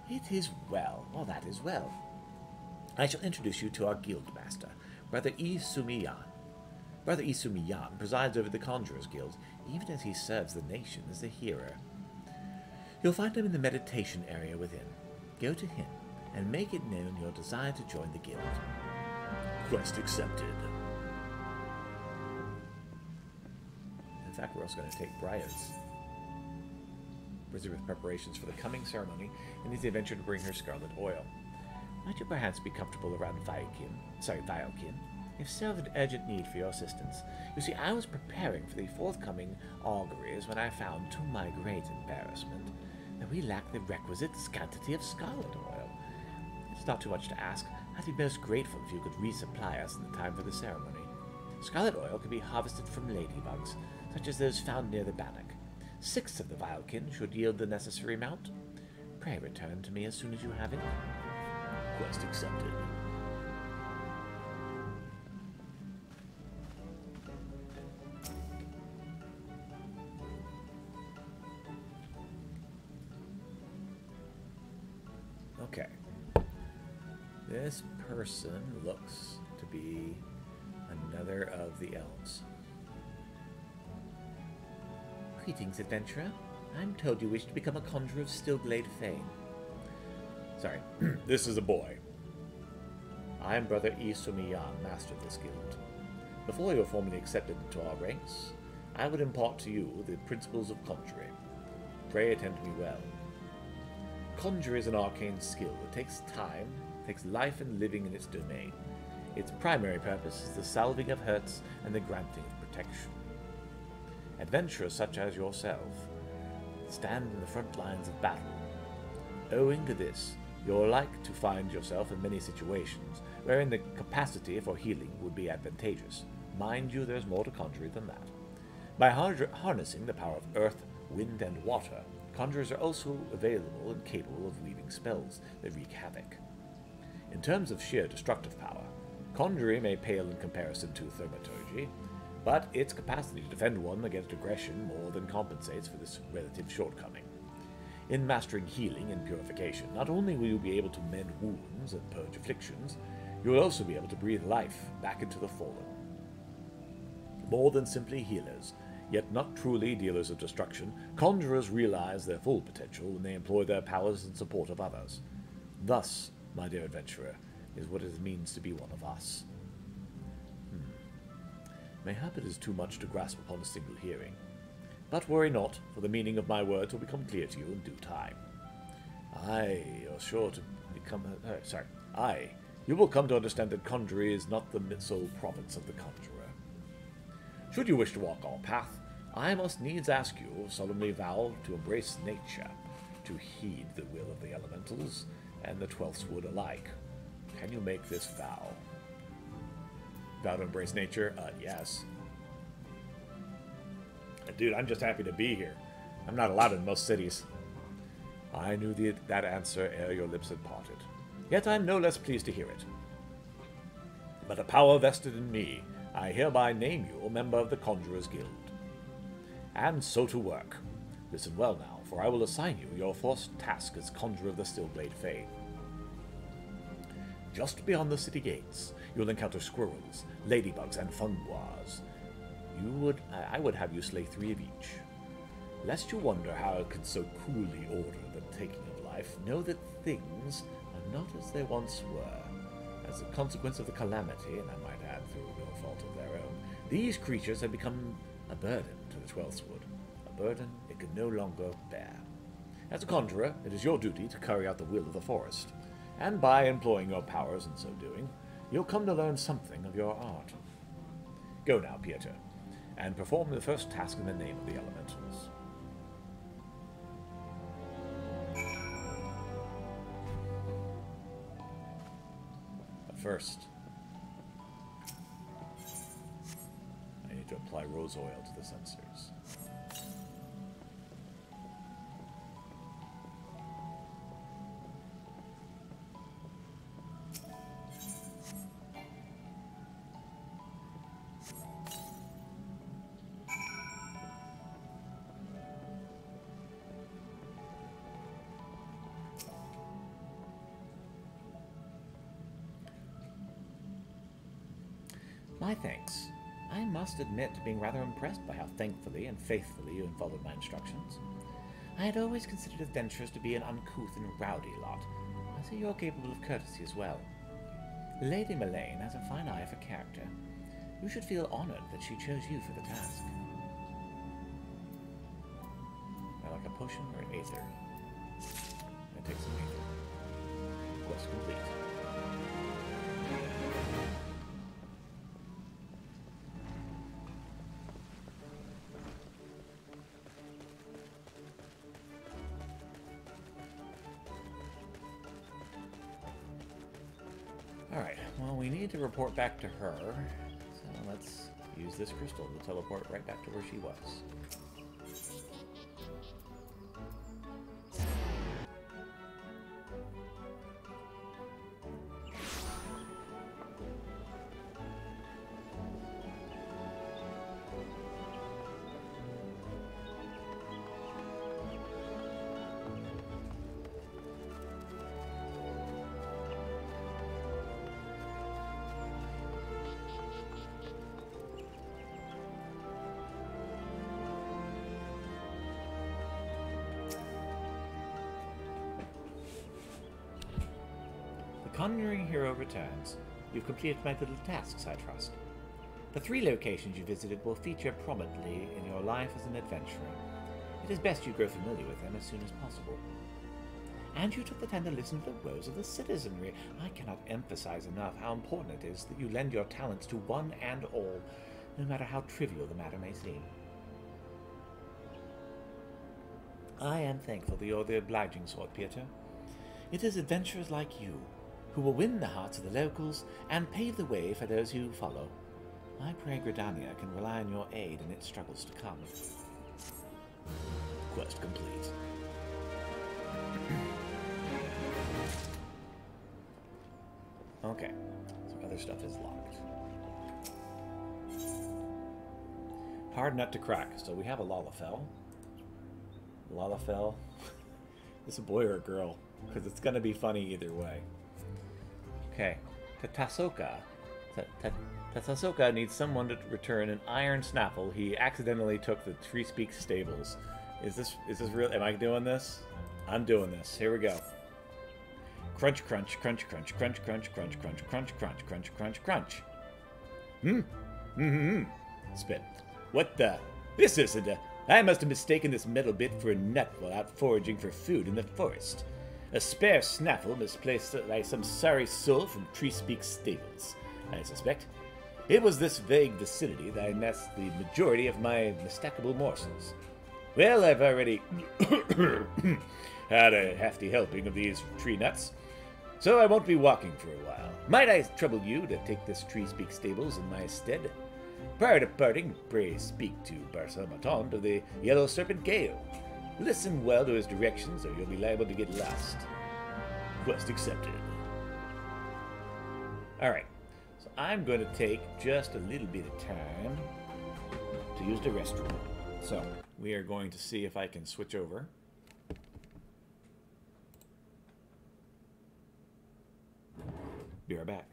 It is well. Well, that is well. I shall introduce you to our guild master, Brother Isumiyan. Brother Isumiyan presides over the Conjurer's Guild, even as he serves the nation as the hero. You'll find him in the meditation area within. Go to him, and make it known your desire to join the guild. Quest accepted. In fact, we're also going to take Briar's. Busy with preparations for the coming ceremony, and needs the adventure to bring her scarlet oil. Might you perhaps be comfortable around Violkin? If so, have an urgent need for your assistance. You see, I was preparing for the forthcoming auguries when I found, to my great embarrassment, that we lack the requisite quantity of scarlet oil. It's not too much to ask. I'd be most grateful if you could resupply us in the time for the ceremony. Scarlet oil can be harvested from ladybugs, such as those found near the bannock. 6 of the Violkin should yield the necessary amount. Pray return to me as soon as you have it. Quest accepted. Okay. This person looks to be another of the elves. Greetings, adventurer. I'm told you wish to become a conjurer of Stillglade fame. Sorry, This is a boy. I am Brother Isumiyan, master of this guild. Before you are formally accepted into our ranks, I would impart to you the principles of conjuring. Pray attend to me well. Conjure is an arcane skill that takes time, takes life and living in its domain. Its primary purpose is the salving of hurts and the granting of protection. Adventurers such as yourself stand in the front lines of battle. Owing to this, you're like to find yourself in many situations wherein the capacity for healing would be advantageous. Mind you, there's more to conjuring than that. By harnessing the power of earth, wind, and water, conjurers are also available and capable of weaving spells that wreak havoc. In terms of sheer destructive power, conjuring may pale in comparison to thaumaturgy, but its capacity to defend one against aggression more than compensates for this relative shortcoming. In mastering healing and purification, not only will you be able to mend wounds and purge afflictions, you will also be able to breathe life back into the fallen. More than simply healers, yet not truly dealers of destruction, conjurers realize their full potential when they employ their powers in support of others. Thus, my dear adventurer, is what it means to be one of us. Mayhap it is too much to grasp upon a single hearing. But worry not, for the meaning of my words will become clear to you in due time. You will come to understand that conjuring is not the sole province of the conjurer. Should you wish to walk our path, I must needs ask you, solemnly vow to embrace nature, to heed the will of the elementals and the Twelfth's Wood alike. Can you make this vow? Vow to embrace nature? Yes. Dude, I'm just happy to be here. I'm not allowed in most cities. I knew that answer ere your lips had parted. Yet I'm no less pleased to hear it. By the power vested in me, I hereby name you a member of the Conjurer's Guild. And so to work. Listen well now, for I will assign you your first task as Conjurer of the Stillglade Fane. Just beyond the city gates, you'll encounter squirrels, ladybugs, and funguars. I would have you slay 3 of each. Lest you wonder how it can so coolly order the taking of life, know that things are not as they once were. As a consequence of the calamity, and I might add through no fault of their own, these creatures have become a burden to the Twelfth's Wood, a burden it could no longer bear. As a conjurer, it is your duty to carry out the will of the forest, and by employing your powers in so doing, you'll come to learn something of your art. Go now, Pieter, and perform the first task in the name of the elementals. But first, I need to apply rose oil to the sensors. My thanks. I must admit to being rather impressed by how thankfully and faithfully you followed my instructions. I had always considered adventurers to be an uncouth and rowdy lot. I see you're capable of courtesy as well. Lady Mullane has a fine eye for character. You should feel honored that she chose you for the task. I like a potion or an aether? I take some aether. Quest complete. Alright, well, we need to report back to her, so let's use this crystal to teleport right back to where she was. Conjuring Hero returns. You've completed my little tasks, I trust. The 3 locations you visited will feature prominently in your life as an adventurer. It is best you grow familiar with them as soon as possible. And you took the time to listen to the woes of the citizenry. I cannot emphasize enough how important it is that you lend your talents to one and all, no matter how trivial the matter may seem. I am thankful that you're the obliging sort, Pieter. It is adventurers like you who will win the hearts of the locals and pave the way for those who follow. I pray Gridania can rely on your aid in its struggles to come. Quest complete. Okay, so other stuff is locked. Hard nut to crack. So we have a Lalafell. Lalafell. Is a boy or a girl? Because it's going to be funny either way. Okay, Tatasoka. Tatasoka needs someone to return an iron snaffle he accidentally took the Tree Speak stables. Is this real? Am I doing this? I'm doing this. Here we go. Crunch, crunch, crunch, crunch, crunch, crunch, crunch, crunch, crunch, crunch, crunch, crunch, crunch. Spit. What the? This isn't a... I must have mistaken this metal bit for a nut while out foraging for food in the forest. A spare snaffle misplaced by some sorry soul from Tree Speak stables, I suspect. It was this vague vicinity that I amassed the majority of my mistakable morsels. Well, I've already had a hefty helping of these tree nuts, so I won't be walking for a while. Might I trouble you to take this Tree Speak stables in my stead? Prior to parting, pray speak to Barsalmaton of the Yellow Serpent Gale. Listen well to his directions, or you'll be liable to get lost. Quest accepted. Alright, so I'm going to take just a little bit of time to use the restroom. So, we are going to see if I can switch over. Be right back.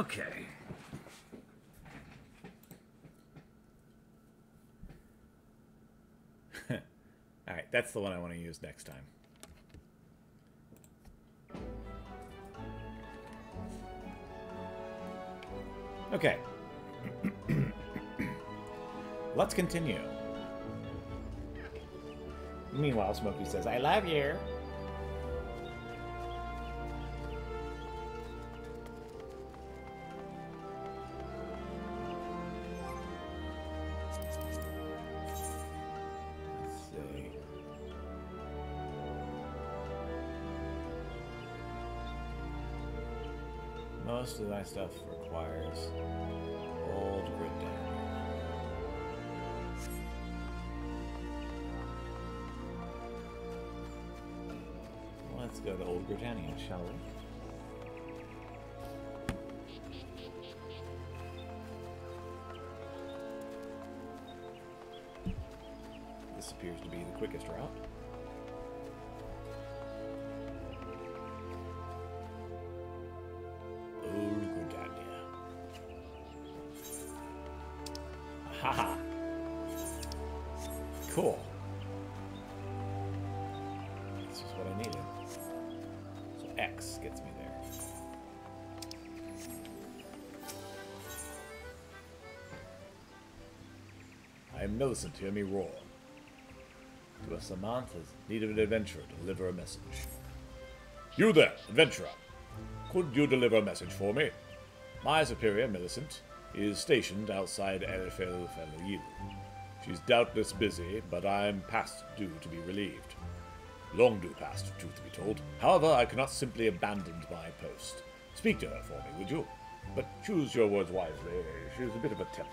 Okay. Alright, that's the one I want to use next time. Okay. Let's continue. Meanwhile, Smokey says, I love you. Most of my stuff requires old grid down. Let's go to Old Britannia, shall we? This appears to be the quickest route. Old Britannia. Haha. Cool. This is what I needed. So X gets me there. I am Millicent, hear me roar. To a Samantha's need of an adventurer to deliver a message. You there, adventurer. Could you deliver a message for me? My superior, Millicent, is stationed outside Erifel-Felil. She's doubtless busy, but I'm past due to be relieved. Long due past, truth to be told. However, I cannot simply abandon my post. Speak to her for me, would you? But choose your words wisely. She's a bit of a temper.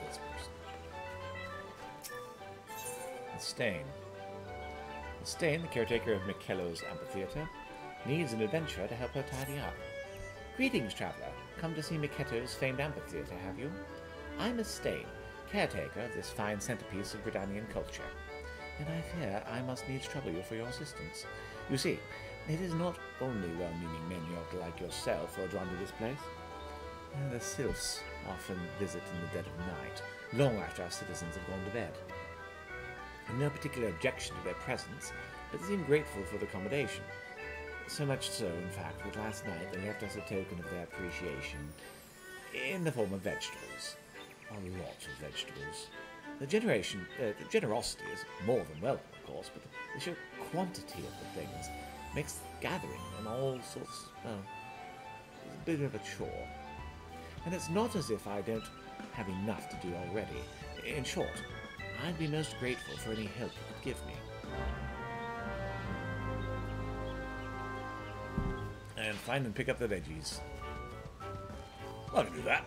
This person. Stain. Stain, the caretaker of Mikello's amphitheater, needs an adventurer to help her tidy up. Greetings, traveler. Come to see Miketo's famed amphitheater, have you? I'm Stain, caretaker of this fine centerpiece of Gridanian culture, and I fear I must needs trouble you for your assistance. You see, it is not only well-meaning men like yourself who are drawn to this place. The sylphs often visit in the dead of night, long after our citizens have gone to bed. I've no particular objection to their presence, but they seem grateful for the accommodation. So much so, in fact, that last night they left us a token of their appreciation in the form of vegetables. A lot of vegetables. The generosity is more than welcome, of course, but the sheer quantity of the things makes gathering and all sorts, well, it's a bit of a chore. And it's not as if I don't have enough to do already. In short, I'd be most grateful for any help you could give me. And find and pick up the veggies. I can do that.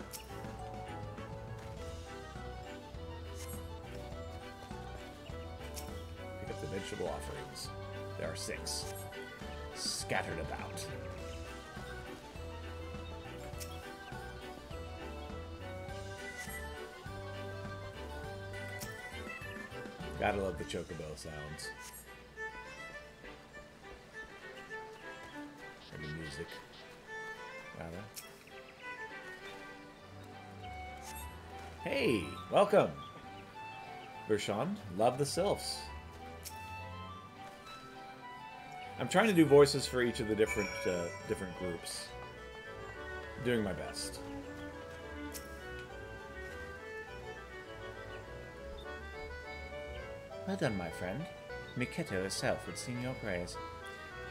Pick up the vegetable offerings. There are 6. Scattered about. Gotta love the chocobo sounds. And the music, rather. Hey, welcome! Bershon, love the sylphs. I'm trying to do voices for each of the different groups. I'm doing my best. Well done, my friend. Miketo herself would sing your praise.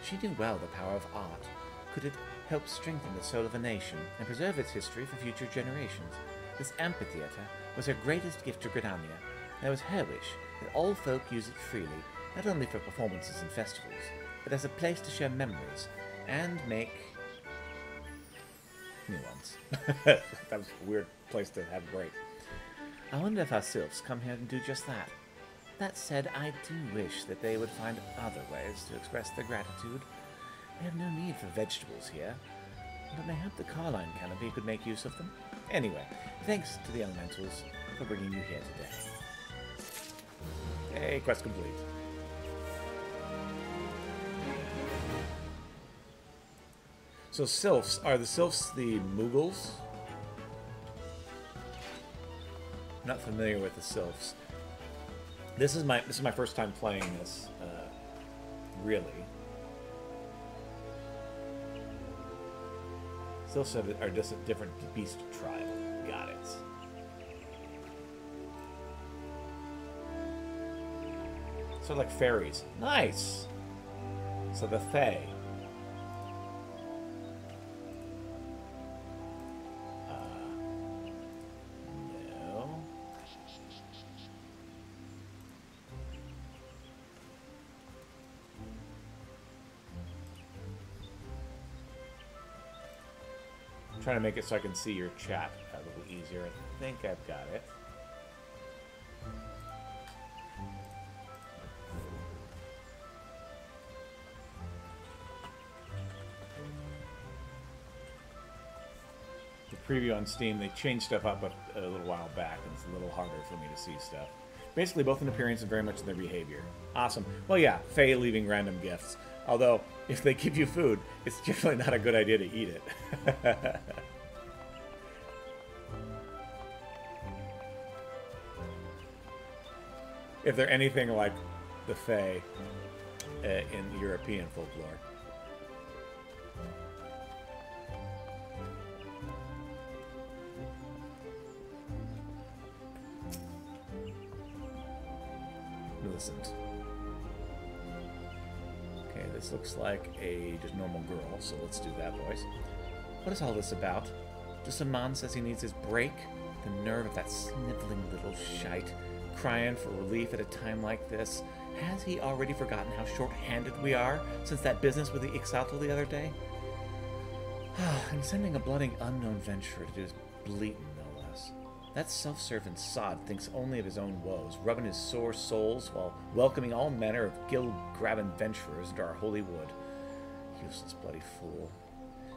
She knew well the power of art. Could it help strengthen the soul of a nation and preserve its history for future generations? This amphitheater was her greatest gift to Gridania, and it was her wish that all folk use it freely, not only for performances and festivals, but as a place to share memories and make new ones. That was a weird place to have a break. I wonder if our sylphs come here and do just that. That said, I do wish that they would find other ways to express their gratitude. We have no need for vegetables here, but mayhap the Carline canopy could make use of them. Anyway, thanks to the elementals for bringing you here today. Hey, quest complete. So sylphs, are the sylphs the Mughals? Not familiar with the sylphs. This is my first time playing this, really. Sylphs are just a different beast tribe. Got it. So like fairies. Nice! So the Fae. No. I'm trying to make it so I can see your chat a little easier. I think I've got it. Preview on Steam, they changed stuff up a little while back, and it's a little harder for me to see stuff. Basically, both in appearance and very much in their behavior. Awesome. Well, yeah, Fae leaving random gifts. Although, if they give you food, it's generally not a good idea to eat it. If they're anything like the Fae in European folklore. Millicent. Okay, this looks like a just normal girl, so let's do that voice. What is all this about? Just a man says he needs his break? The nerve of that sniveling little shite, crying for relief at a time like this. Has he already forgotten how short-handed we are since that business with the XIV the other day? I'm sending a bloody unknown venturer to do his bleating, no less. That self-serving sod thinks only of his own woes, rubbing his sore soles while welcoming all manner of gill-grabbing venturers into our holy wood. Useless bloody fool.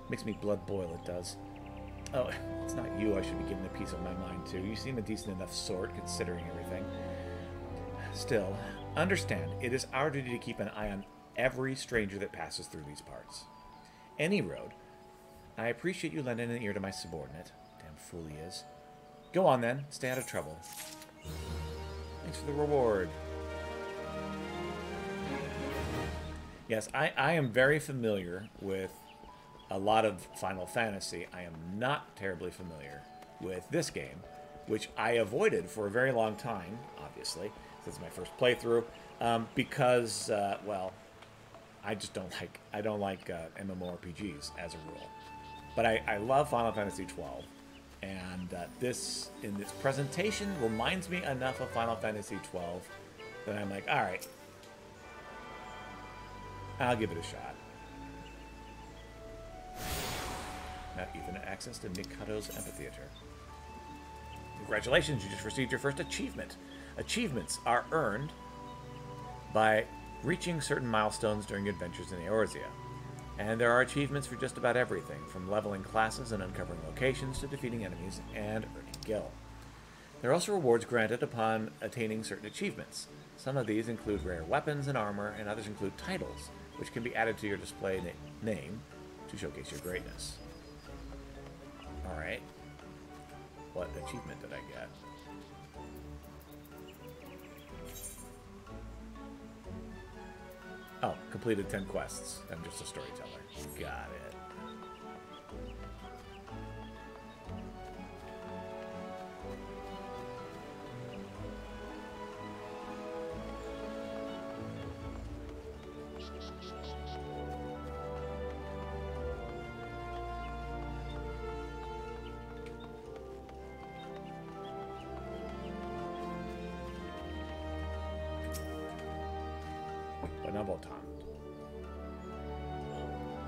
Makes me blood boil, it does. Oh, it's not you I should be giving a piece of my mind to. You seem a decent enough sort, considering everything. Still, understand, it is our duty to keep an eye on every stranger that passes through these parts. Any road. I appreciate you lending an ear to my subordinate. Damn fool he is. Go on, then. Stay out of trouble. Thanks for the reward. Yes, I am very familiar with a lot of Final Fantasy. I am not terribly familiar with this game, which I avoided for a very long time, obviously. This is my first playthrough, because, well, I just don't like MMORPGs as a rule. But I love Final Fantasy XII. And this, in this presentation, reminds me enough of Final Fantasy XII that I'm like, alright, I'll give it a shot. Now Ethan access to Mikado's Amphitheater. Congratulations, you just received your first achievement. Achievements are earned by reaching certain milestones during adventures in Eorzea. And there are achievements for just about everything, from leveling classes and uncovering locations to defeating enemies and earning gil. There are also rewards granted upon attaining certain achievements. Some of these include rare weapons and armor, and others include titles, which can be added to your display name to showcase your greatness. Alright. What achievement did I get? Oh, completed 10 quests. I'm just a storyteller. Got it.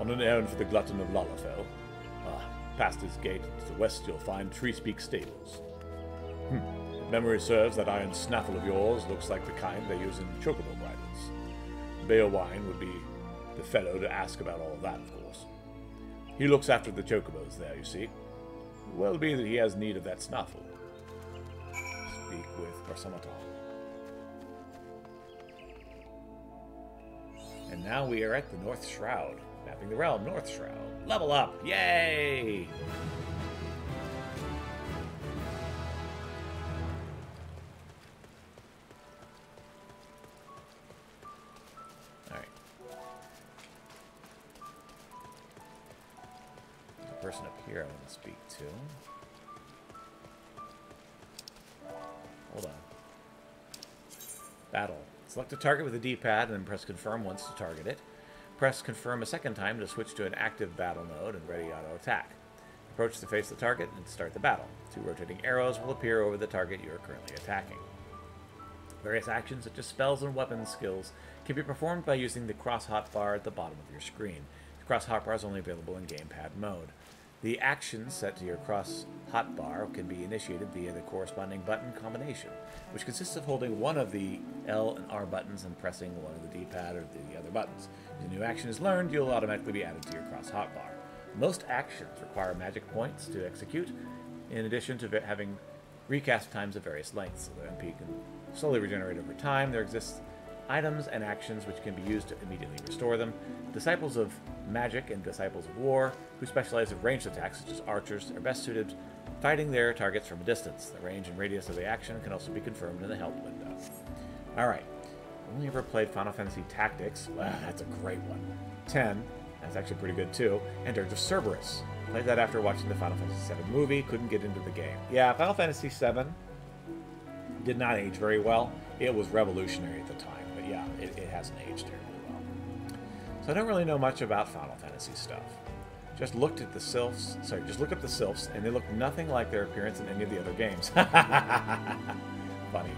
On an errand for the glutton of Lalafell. Past his gate, to the west you'll find Treespeak Stables. If memory serves, that iron snaffle of yours looks like the kind they use in chocobo bridles. Beowine would be the fellow to ask about all that, of course. He looks after the chocobos there, you see. Well be that he has need of that snaffle. Speak with Barsamatol. And now we are at the North Shroud. Mapping the realm, North Shroud. Level up! Yay! Alright. There's a person up here I want to speak to. Hold on. Battle. Select a target with a D-pad and then press confirm once to target it. Press confirm a second time to switch to an active battle mode and ready auto attack. Approach the face of the target and start the battle. 2 rotating arrows will appear over the target you are currently attacking. Various actions such as spells and weapon skills can be performed by using the cross hotbar at the bottom of your screen. The cross hotbar is only available in gamepad mode. The actions set to your cross hotbar can be initiated via the corresponding button combination, which consists of holding one of the L and R buttons and pressing one of the D-pad or the other buttons. If a new action is learned, you'll automatically be added to your cross hotbar. Most actions require magic points to execute, in addition to having recast times of various lengths, so the MP can slowly regenerate over time. There exist items and actions which can be used to immediately restore them. Disciples of Magic and Disciples of War, who specialize in ranged attacks such as archers, are best suited fighting their targets from a distance. The range and radius of the action can also be confirmed in the help window. Alright, only ever played Final Fantasy Tactics. Wow, that's a great one. 10, that's actually pretty good too. And Dirge of Cerberus. Played that after watching the Final Fantasy VII movie, couldn't get into the game. Yeah, Final Fantasy VII did not age very well. It was revolutionary at the time, but yeah, it hasn't aged terribly well. So I don't really know much about Final Fantasy stuff. Just looked at the sylphs, just looked up the sylphs, and they look nothing like their appearance in any of the other games. Funny.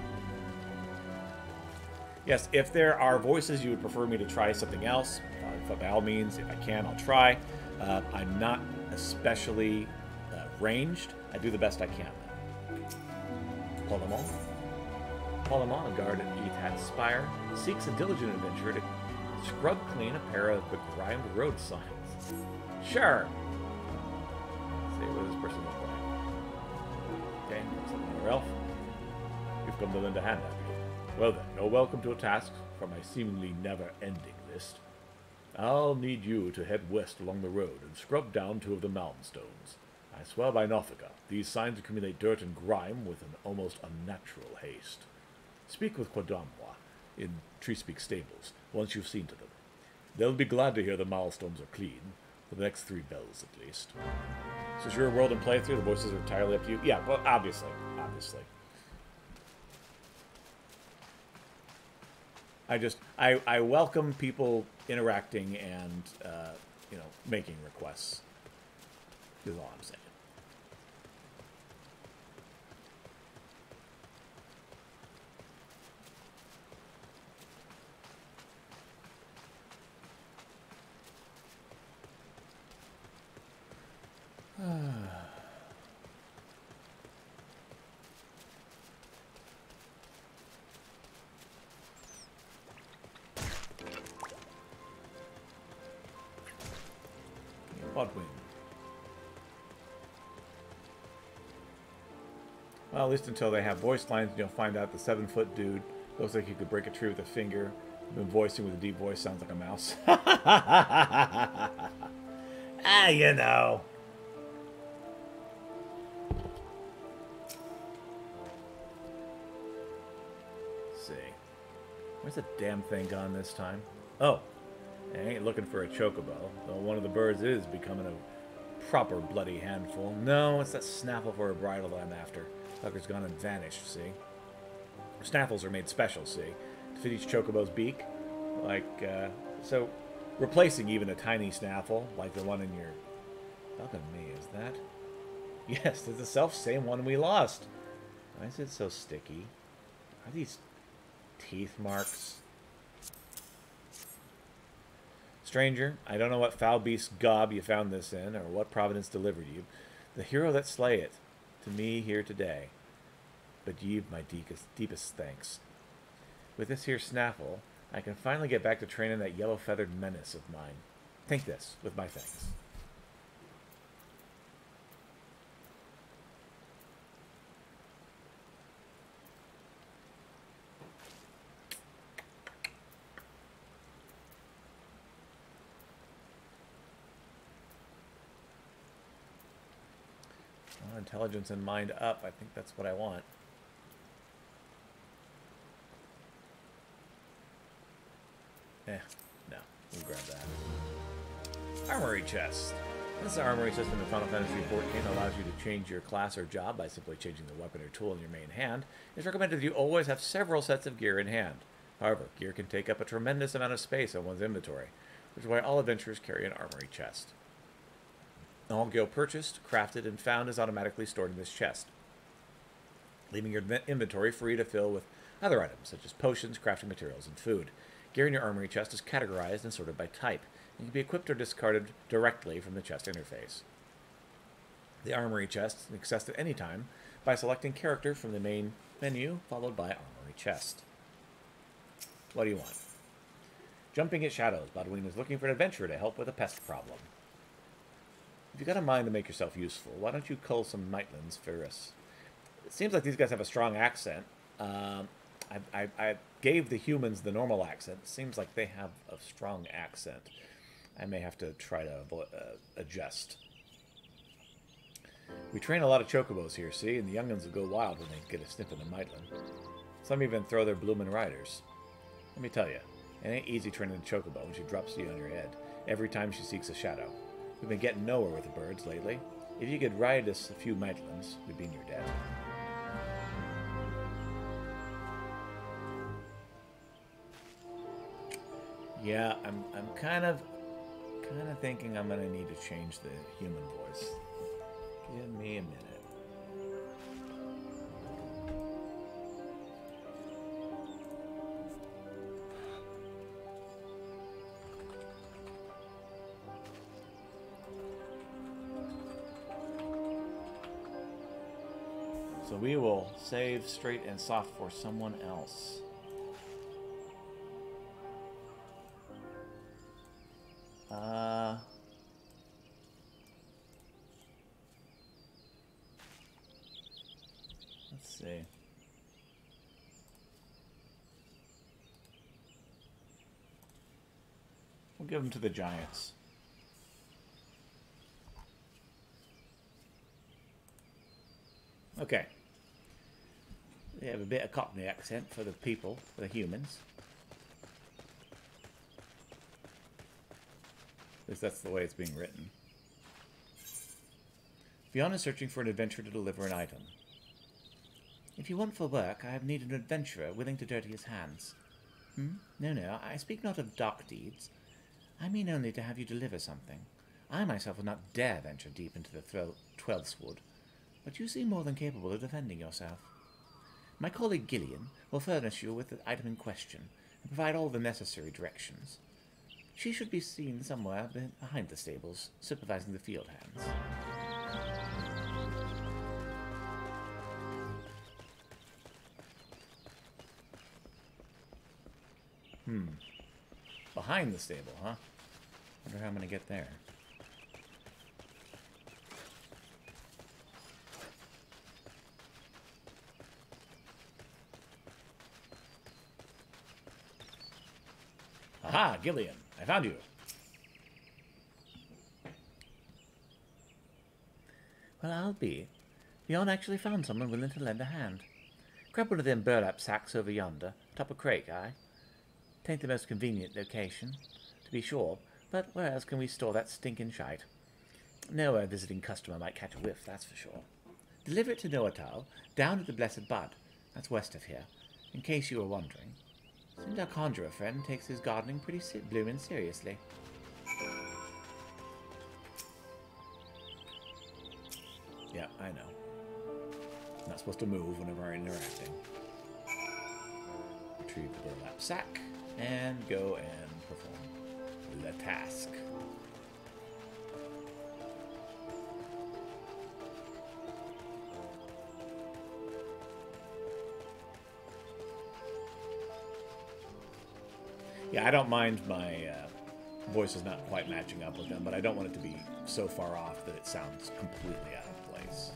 Yes, if there are voices you would prefer me to try something else, by all means, if I can, I'll try. I'm not especially ranged. I do the best I can. Polemon. Polemon, a guard at Ethat's Spire, seeks a diligent adventurer to scrub clean a pair of begrimed road signs. Sure. Let's see what this person looks like. Okay, looks like another elf. You've come to lend a hand, have you? Well then, you're welcome to a task from my seemingly never-ending list. I'll need you to head west along the road and scrub down 2 of the mountain stones. I swear by Nothica, these signs accumulate dirt and grime with an almost unnatural haste. Speak with Quadamwa in Treespeak Stables once you've seen to them. They'll be glad to hear the milestones are clean, for the next 3 bells at least. So is your world and playthrough? The voices are entirely up to you? Yeah, well, obviously. I welcome people interacting and, making requests. Is all I'm saying. Podwing. Well, at least until they have voice lines, you'll find out the 7-foot dude looks like he could break a tree with a finger. Been voicing with a deep voice sounds like a mouse. You know. Let's see. Where's the damn thing gone this time? Oh. I ain't looking for a chocobo, though one of the birds is becoming a proper bloody handful. No, it's that snaffle for a bridle that I'm after. Fucker's gone and vanished, see? Snaffles are made special, see? To fit each chocobo's beak. So replacing even a tiny snaffle, like the one in your... Fucking me, is that? Yes, it's the self-same one we lost. Why is it so sticky? Are these teeth marks? Stranger, I don't know what foul beast gob you found this in, or what providence delivered you. The hero that slay it, to me here today. But ye've my deepest thanks. With this here snaffle, I can finally get back to training that yellow-feathered menace of mine. Think this, with my thanks. intelligence and mind up. I think that's what I want. No. We'll grab that. Armory chest. This armory system in Final Fantasy XIV allows you to change your class or job by simply changing the weapon or tool in your main hand. It's recommended that you always have several sets of gear in hand. However, gear can take up a tremendous amount of space in one's inventory, which is why all adventurers carry an armory chest. All gear purchased, crafted, and found is automatically stored in this chest, leaving your inventory free to fill with other items, such as potions, crafting materials, and food. Gear in your armory chest is categorized and sorted by type, and can be equipped or discarded directly from the chest interface. The armory chest is accessed at any time by selecting character from the main menu, followed by armory chest. What do you want? Jumping at shadows. Bodwin is looking for an adventurer to help with a pest problem. If you've got a mind to make yourself useful, why don't you cull some Maitlands for us? It seems like these guys have a strong accent. I gave the humans the normal accent. Seems like they have a strong accent. I may have to try to adjust. We train a lot of chocobos here, see? And the young'uns will go wild when they get a sniff of the Maitland. Some even throw their bloomin' riders. Let me tell you, it ain't easy training a chocobo when she drops you on your head every time she seeks a shadow. We've been getting nowhere with the birds lately. If you could ride us a few Maitlands, we'd be in your debt. Yeah, I'm kind of thinking I'm gonna need to change the human voice. Give me a minute. So we will save straight and soft for someone else. Let's see. We'll give them to the Giants. Okay. They have a bit of Cockney accent for the people, for the humans. At least that's the way it's being written. Fiona is searching for an adventurer to deliver an item. If you want for work, I have needed an adventurer willing to dirty his hands. No, I speak not of dark deeds. I mean only to have you deliver something. I myself would not dare venture deep into the Twelfthwood, but you seem more than capable of defending yourself. My colleague Gillian will furnish you with the item in question and provide all the necessary directions. She should be seen somewhere behind the stables, supervising the field hands. Behind the stable, huh? Wonder how I'm gonna get there. Aha, Gillian, I found you. Well, I'll be. Leon actually found someone willing to lend a hand. Grab one of them burlap sacks over yonder, top of crake, aye? Tain't the most convenient location, to be sure, but where else can we store that stinking shite? No visiting customer might catch a whiff, that's for sure. Deliver it to Noatal, down at the Blessed Bud. That's west of here, in case you were wondering. Seems our conjurer friend takes his gardening pretty bloomin' seriously. Yeah, I know. Not supposed to move whenever I'm interacting. Retrieve the burlap sack, and go and perform the task. Yeah, I don't mind my voice is not quite matching up with them, but I don't want it to be so far off that it sounds completely out of place.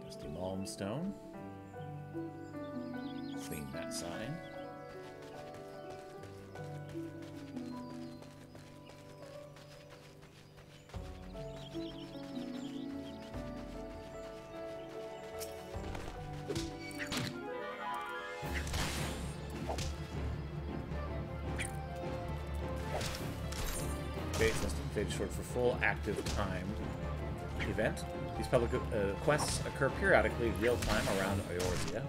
Dusty Malmstone. Clean that sign. stage for full active time event. These public quests occur periodically in real time around Eorzea.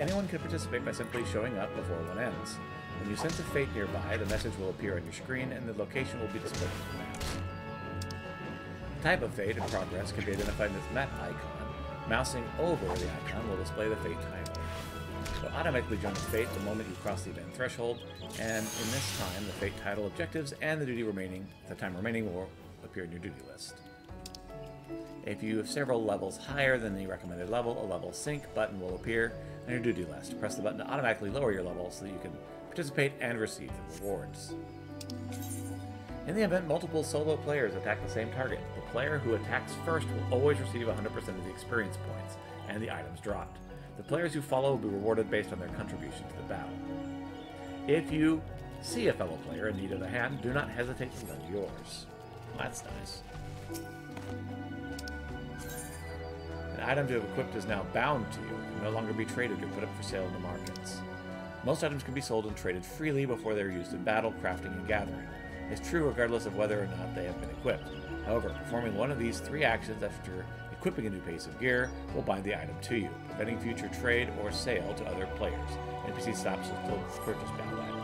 Anyone can participate by simply showing up before one ends. When you sense a fate nearby, the message will appear on your screen and the location will be displayed on the maps. The type of fate in progress can be identified with the map icon. Mousing over the icon will display the fate title. So automatically join the fate the moment you cross the event threshold, and in this time, the fate title, objectives, and the time remaining will appear in your duty list. If you have several levels higher than the recommended level, a level sync button will appear on your duty list. Press the button to automatically lower your level so that you can participate and receive the rewards. In the event multiple solo players attack the same target, the player who attacks first will always receive 100% of the experience points and the items dropped. The players who follow will be rewarded based on their contribution to the battle. If you see a fellow player in need of a hand, do not hesitate to lend yours. Well, that's nice. An item you have equipped is now bound to you. It can no longer be traded or put up for sale in the markets. Most items can be sold and traded freely before they are used in battle, crafting, and gathering. It's true regardless of whether or not they have been equipped. However, performing one of these 3 actions after equipping a new piece of gear will bind the item to you, preventing future trade or sale to other players. NPC stops will still purchase bound items.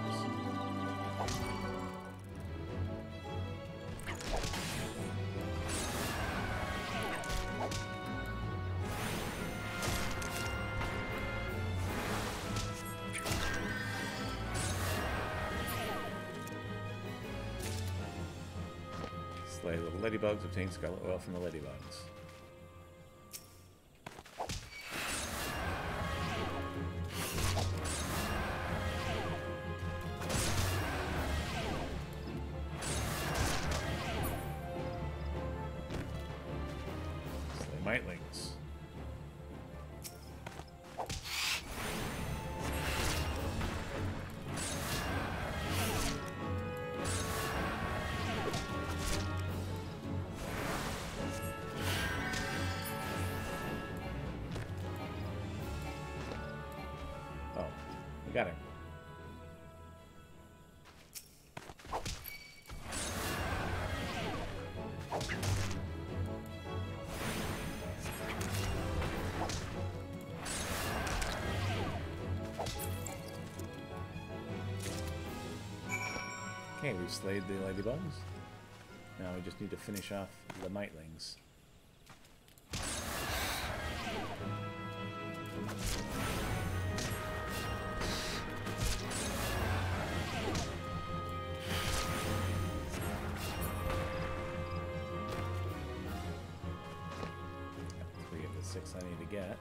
Slay little ladybugs, obtain scarlet oil from the ladybugs. Slay mightlings. We got him. Okay, we've slayed the ladybugs. Now we just need to finish off the mightlings. Six I need to get.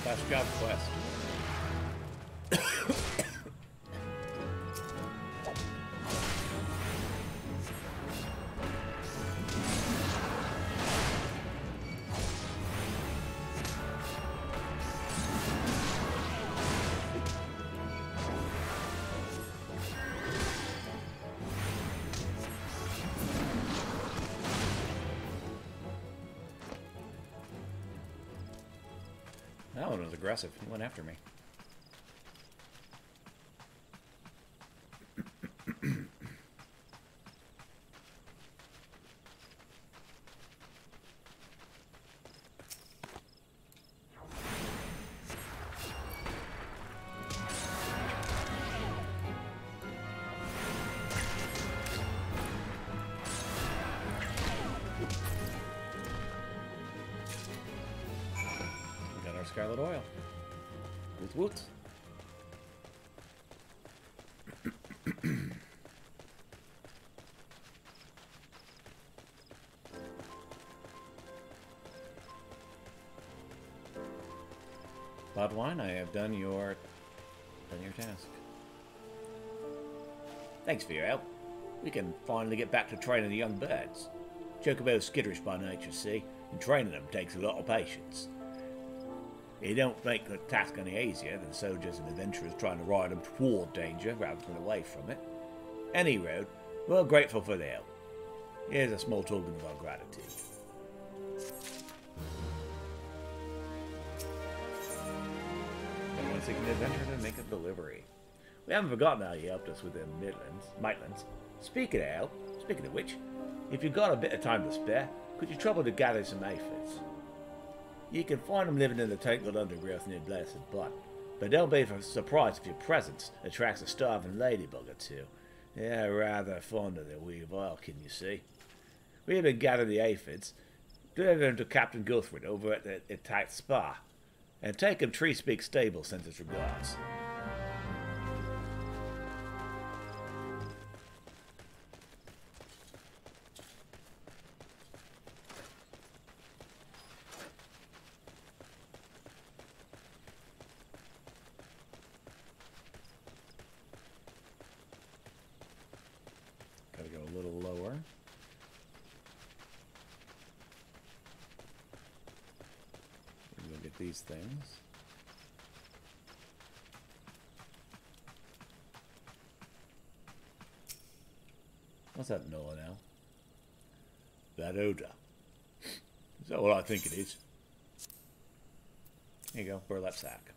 Flash job quest. That one was aggressive. He went after me. Scarlet oil. Woot woot. Bloodwine, I have done your task. Thanks for your help. We can finally get back to training the young birds. Chocobo's skitterish by nature, see, and training them takes a lot of patience. It don't make the task any easier than soldiers and adventurers trying to ride them toward danger rather than away from it. Any road, we're grateful for their help. Here's a small token of our gratitude. Anyone seeking an adventure to make a delivery. We haven't forgotten how you helped us with the Maitlands. Speaking of which, if you've got a bit of time to spare, could you trouble to gather some aphids? You can find them living in the tangled undergrowth near Blessed Bud, but don't be surprised if your presence attracts a starving ladybug or two. They're rather fond of their wee Vulcan, you see. We have been gathering the aphids, deliver them to Captain Guthrie over at the attacked spa, and take him Tree Speak stable sends his regards. Gotta go a little lower. We're gonna get these things. What's that Noah now? That odor. Is that what I think it is? Here you go, burlap sack.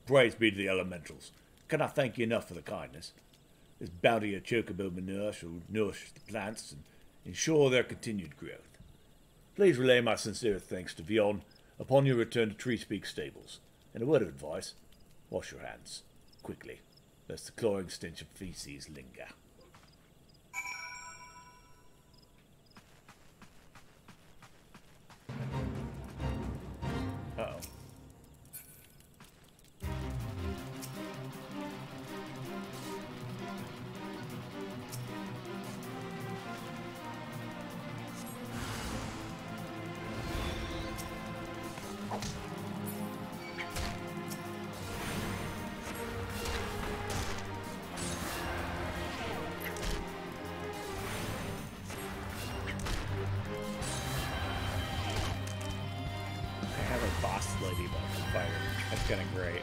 Praise be to the elementals. Can I thank you enough for the kindness? This bounty of chocobo manure shall nourish the plants and ensure their continued growth. Please relay my sincere thanks to Vion upon your return to Tree Speak stables. And a word of advice, wash your hands, quickly, lest the cloying stench of feces linger. Uh-oh. I have a boss ladybug fighter. That's kind of great.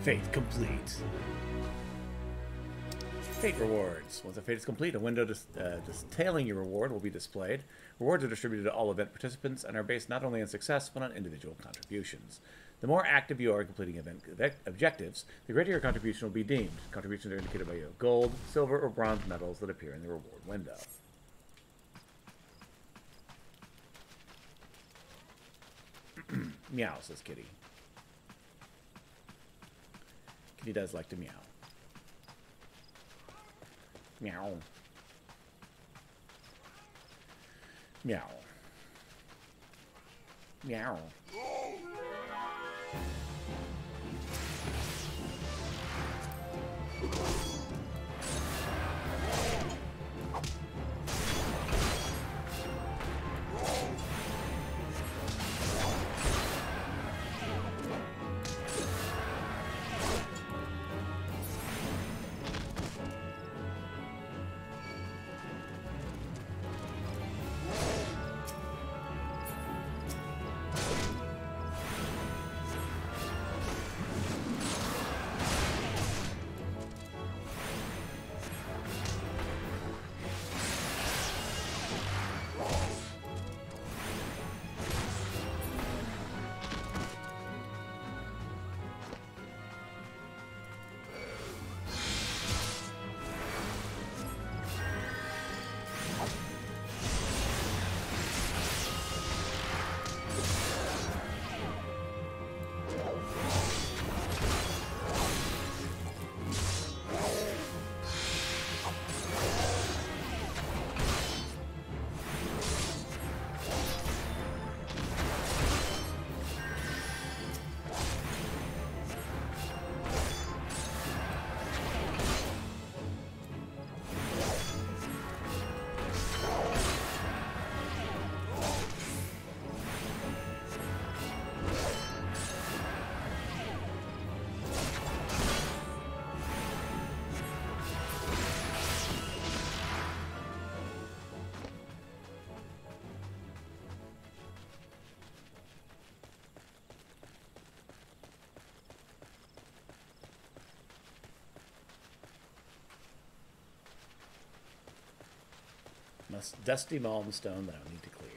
Fate complete. Fate rewards. Once a fate is complete, a window detailing your reward will be displayed. Rewards are distributed to all event participants and are based not only on success, but on individual contributions. The more active you are in completing event objectives, the greater your contribution will be deemed. Contributions are indicated by gold, silver, or bronze medals that appear in the reward window. Meow, says Kitty. Kitty does like to meow. Meow. Meow. Meow. Dusty malm stone that I need to clear.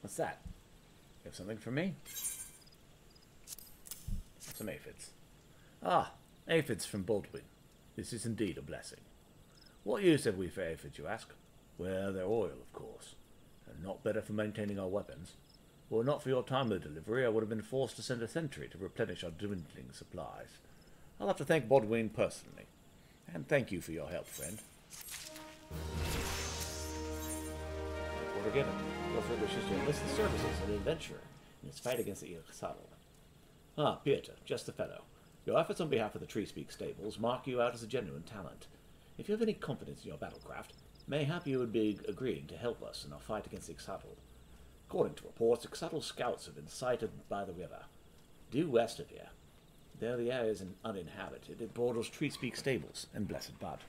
What's that? You have something for me? Some aphids. Ah, aphids from Baldwin. This is indeed a blessing. What use have we for aphids, you ask? Well, they're oil, of course, and not better for maintaining our weapons. Were it not for your timely delivery, I would have been forced to send a sentry to replenish our dwindling supplies. I'll have to thank Baldwin personally. And thank you for your help, friend. Order given. Wilfred wishes to enlist the services of an adventurer in his fight against the XIV. Ah, Pieter, just the fellow. Your efforts on behalf of the Treespeak stables mark you out as a genuine talent. If you have any confidence in your battlecraft, mayhap you would be agreeing to help us in our fight against the XIV. According to reports, XIV scouts have been sighted by the river, due west of here. Though the area is uninhabited, it borders Treespeak stables and Blessed Bud.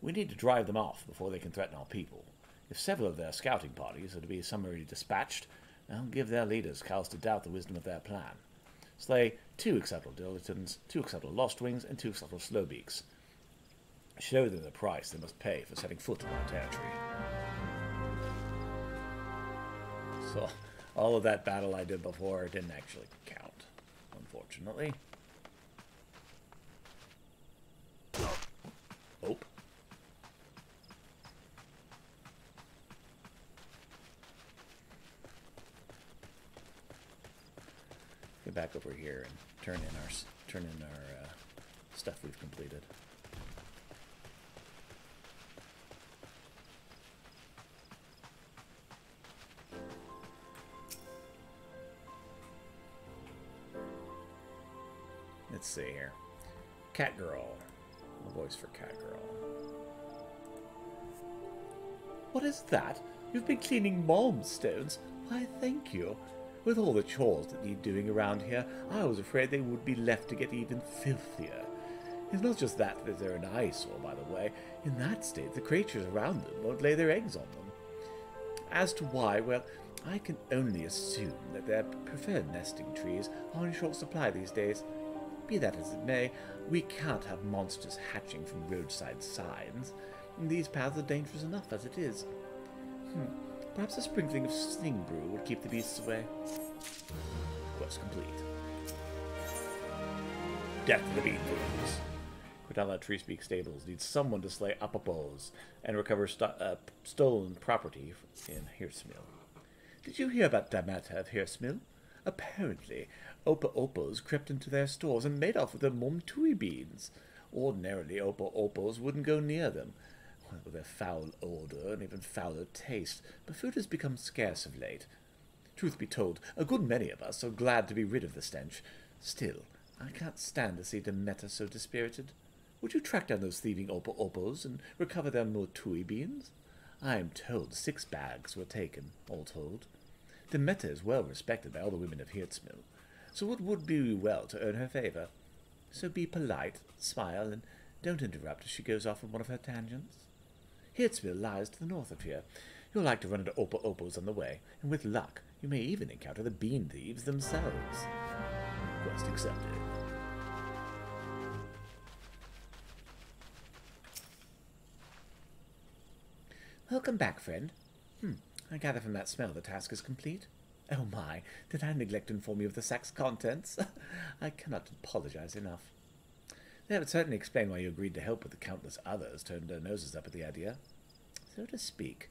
We need to drive them off before they can threaten our people. If several of their scouting parties are to be summarily dispatched, they'll give their leaders cause to doubt the wisdom of their plan. Slay 2 XIV Dilitons, 2 XIV Lost Wings, and 2 XIV Slowbeaks. Show them the price they must pay for setting foot on our territory. So, all of that battle I did before didn't actually count, unfortunately. Oh. Get back over here and turn in our stuff we've completed. Let's see here. Catgirl. A voice for Catgirl. What is that? You've been cleaning stones. Why, thank you. With all the chores that need doing around here, I was afraid they would be left to get even filthier. It's not just that they're an eyesore, by the way. In that state, the creatures around them won't lay their eggs on them. As to why, well, I can only assume that their preferred nesting trees are in short supply these days. Be that as it may, we can't have monsters hatching from roadside signs. These paths are dangerous enough as it is. Perhaps a sprinkling of sling brew would keep the beasts away. Quest complete. Death to the Bean Fools. Cortella Treespeak Stables needs someone to slay Apopos and recover stolen property in Hirschmill. Did you hear about Damata of Hirschmill? Apparently, Opos crept into their stores and made off with the Momtui beans. Ordinarily, Opos wouldn't go near them, with their foul odor and even fouler taste, but food has become scarce of late. Truth be told, a good many of us are glad to be rid of the stench. Still, I can't stand to see Demeter so dispirited. Would you track down those thieving Opos and recover their Motui beans? I am told 6 bags were taken, all told. Demeter is well respected by all the women of Hirschmill, so it would be well to earn her favor. So be polite, smile, and don't interrupt as she goes off on one of her tangents. Hirschmill lies to the north of here. You'll like to run into Opos on the way, and with luck, you may even encounter the bean thieves themselves. Quest accepted. Welcome back, friend. I gather from that smell the task is complete. Oh my, did I neglect to inform you of the sack's contents? I cannot apologize enough. That would certainly explain why you agreed to help with the countless others turned their noses up at the idea. So to speak.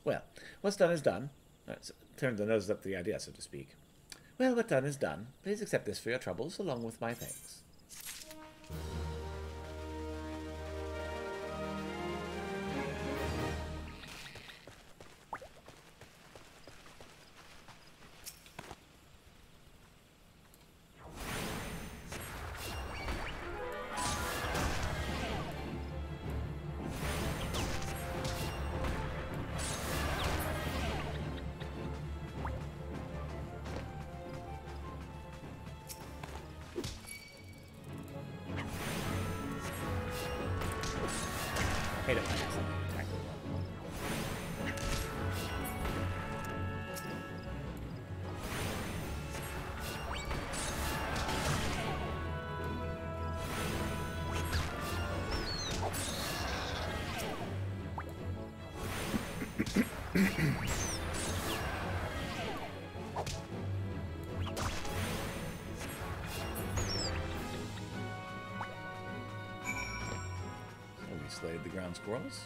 Well, what's done is done. Turned their noses up at the idea, so to speak. Well, what's done is done. Please accept this for your troubles, along with my thanks. Hate it when I attack the wall. Slayed the ground squirrels.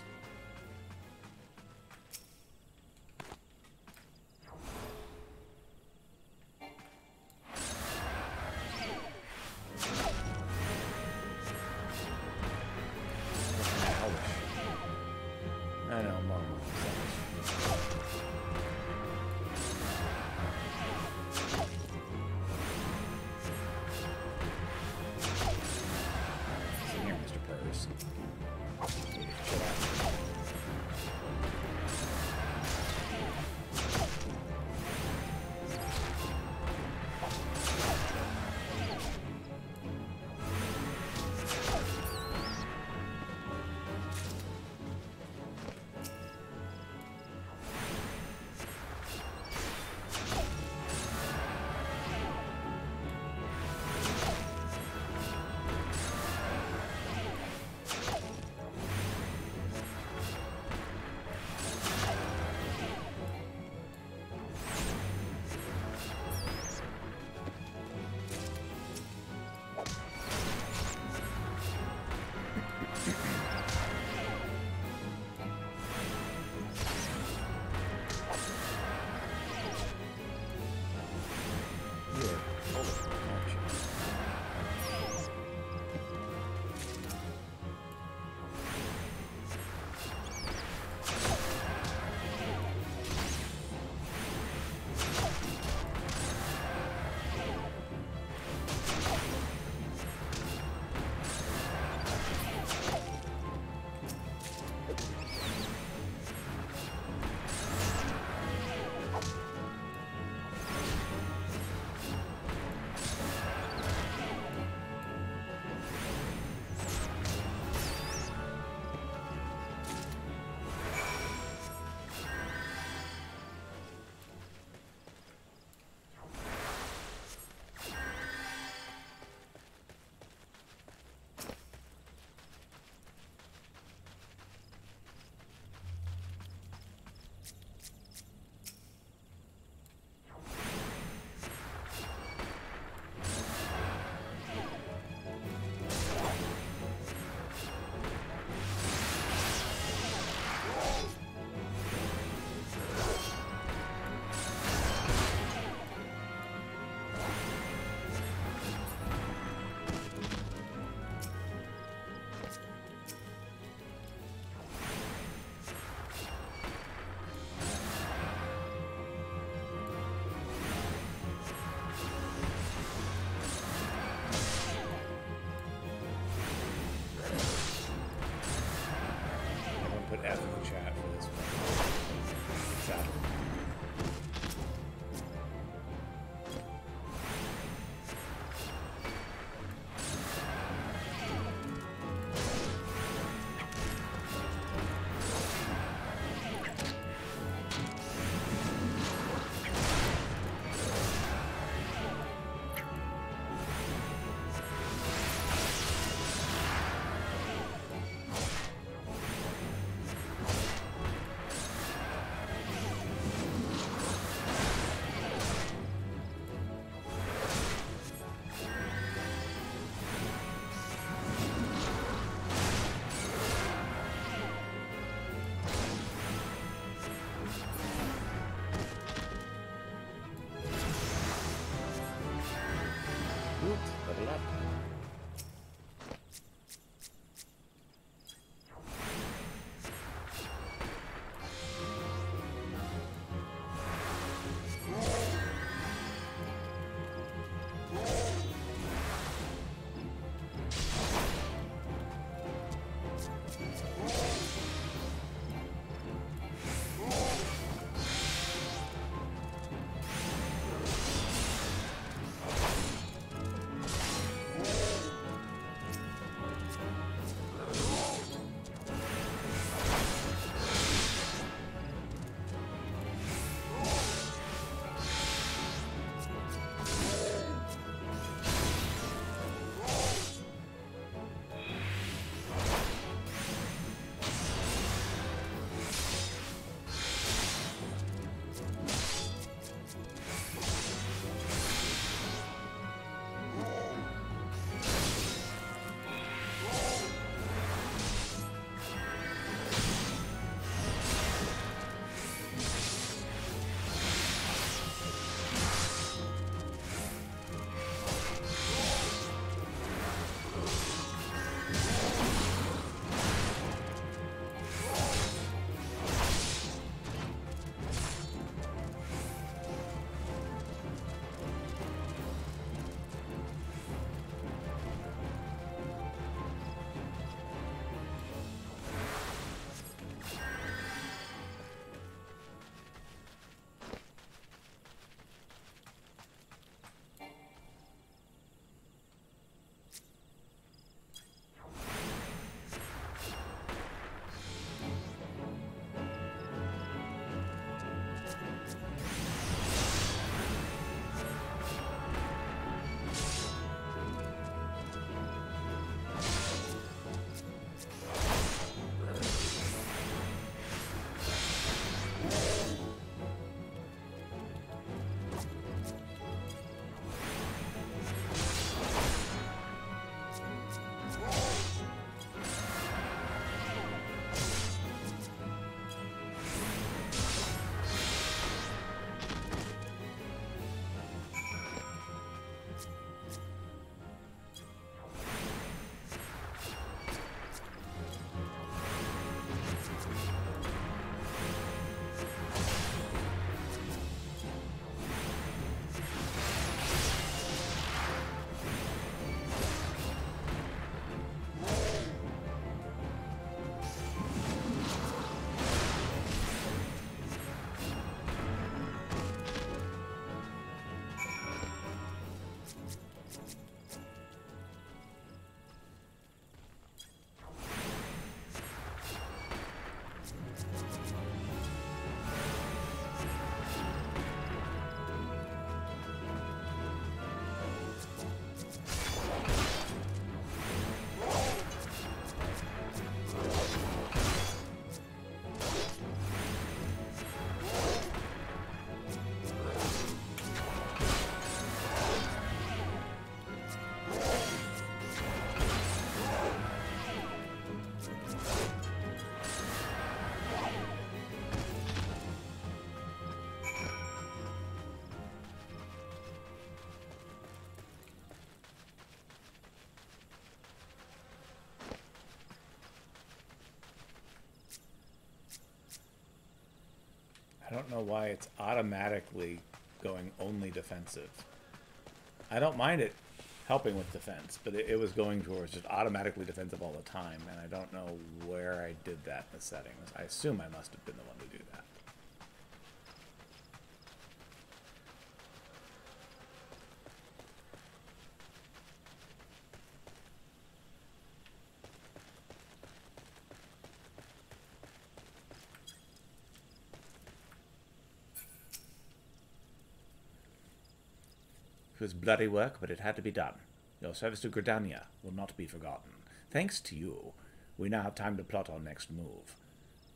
I know, Mom. Here, Mr. Purse. Chill out. I don't know why it's automatically going only defensive. I don't mind it helping with defense, but it was going towards just automatically defensive all the time, and I don't know where I did that in the settings. I assume I must have been the one to do that. It was bloody work, but it had to be done. Your service to Gridania will not be forgotten. Thanks to you, we now have time to plot our next move.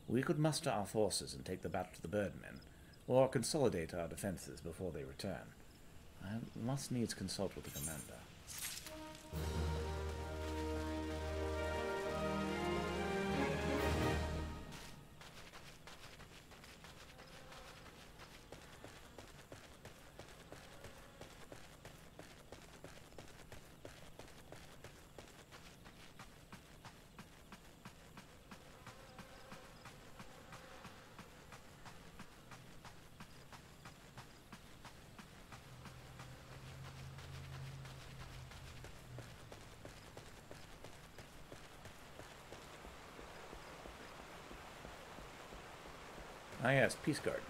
We could muster our forces and take the battle to the Birdmen, or consolidate our defenses before they return. I must needs consult with the commander. Ah yes, Peace Garden.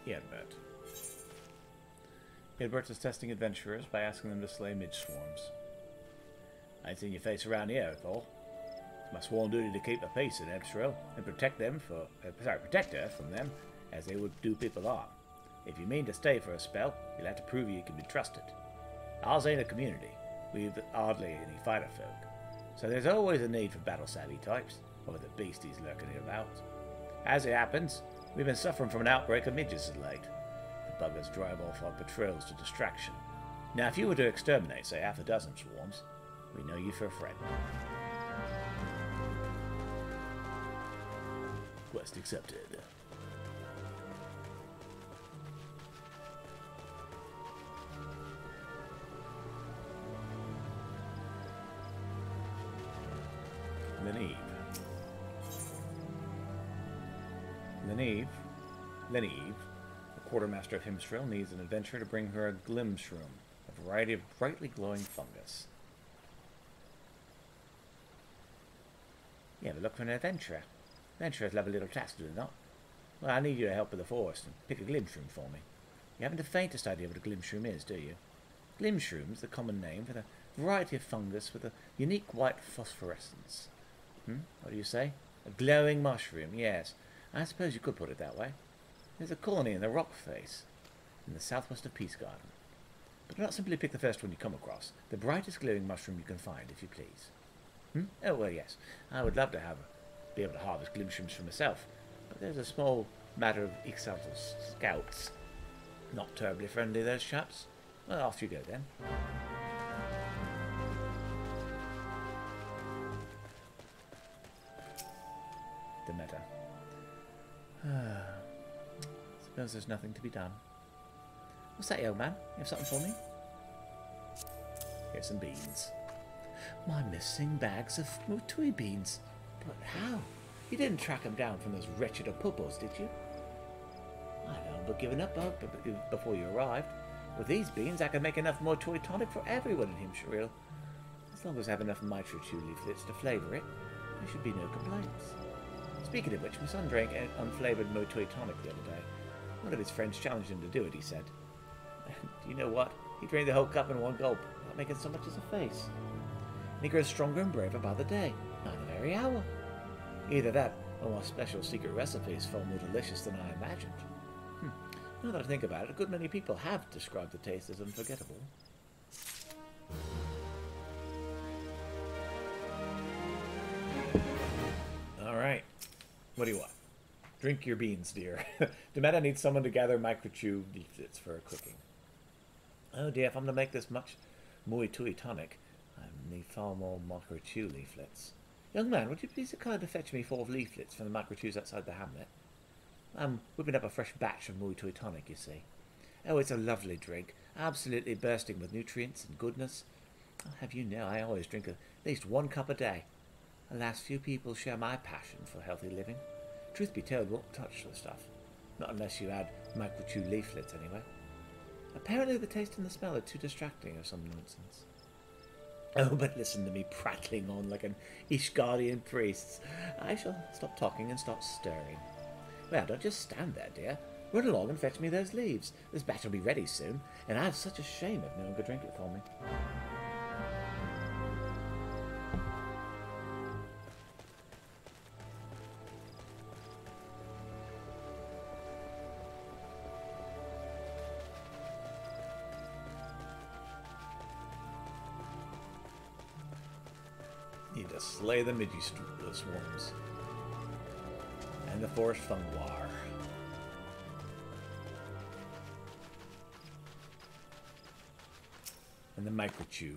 Eadbert. Eadbert is testing adventurers by asking them to slay midge swarms. I ain't seen your face around here, Thor. It's my sworn duty to keep the peace in Ebstrel and protect her from them as they would do people harm. If you mean to stay for a spell, you'll have to prove you can be trusted. Ours ain't a community. We've hardly any fighter folk, so there's always a need for battle-savvy types, or the beasties lurking about. As it happens, we've been suffering from an outbreak of midges of late. The buggers drive off our patrols to distraction. Now, if you were to exterminate, say, half a dozen swarms, we know you for a friend. Quest accepted. Leneve, the quartermaster of Himstrel, needs an adventurer to bring her a glimshroom, a variety of brightly glowing fungus. You have a look for an adventurer. Adventurers love a little task, do they not? Well, I need you to help with the forest and pick a glimshroom for me. You haven't the faintest idea what a glimshroom is, do you? Glimshroom's the common name for the variety of fungus with a unique white phosphorescence. What do you say? A glowing mushroom, yes. I suppose you could put it that way. There's a colony in the rock face, in the southwest of Peace Garden. But do not simply pick the first one you come across. The brightest glowing mushroom you can find, if you please. Oh, well, yes. I would love to be able to harvest glimshrooms for myself, but there's a small matter of XIV scouts. Not terribly friendly, those chaps. Well, off you go, then. Demeter. Suppose there's nothing to be done. What's that, old man? You have something for me? Here's some beans. My missing bags of mutui beans. But how? You didn't track them down from those wretched opubos, did you? I had all but given up before you arrived. With these beans, I can make enough mutui tonic for everyone in Himstrel. As long as I have enough mitro-chew leaflets to flavour it, there should be no complaints. Speaking of which, my son drank an unflavoured motoi tonic the other day. One of his friends challenged him to do it, he said. Do you know what? He drank the whole cup in one gulp, not making so much as a face. And he grows stronger and braver by the day, by the very hour. Either that, or my special secret recipe is far more delicious than I imagined. Now that I think about it, a good many people have described the taste as unforgettable. Alright. What do you want? Drink your beans, dear. Demetta needs someone to gather microchew leaflets for her cooking. Oh dear, if I'm to make this much Mui Tui tonic, I need far more microchew leaflets. Young man, would you please occur to fetch me 4 leaflets from the microchews outside the hamlet? I'm whipping up a fresh batch of Mui Tui tonic, you see. Oh, it's a lovely drink, absolutely bursting with nutrients and goodness. I'll have you know I always drink at least 1 cup a day. Alas, few people share my passion for healthy living. Truth be told, won't touch the stuff. Not unless you add microchew leaflets, anyway. Apparently the taste and the smell are too distracting or some nonsense. Oh, but listen to me prattling on like an Ishgardian priest. I shall stop talking and start stirring. Well, don't just stand there, dear. Run along and fetch me those leaves. This batch will be ready soon, and I've such a shame if no one could drink it for me. Need to slay the swarms. And the forest funguar. And the microchew.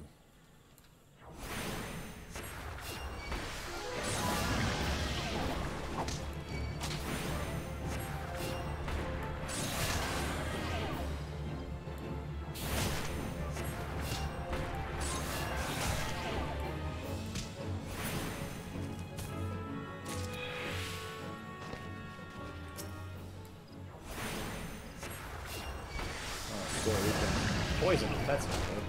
Poison, that's not good.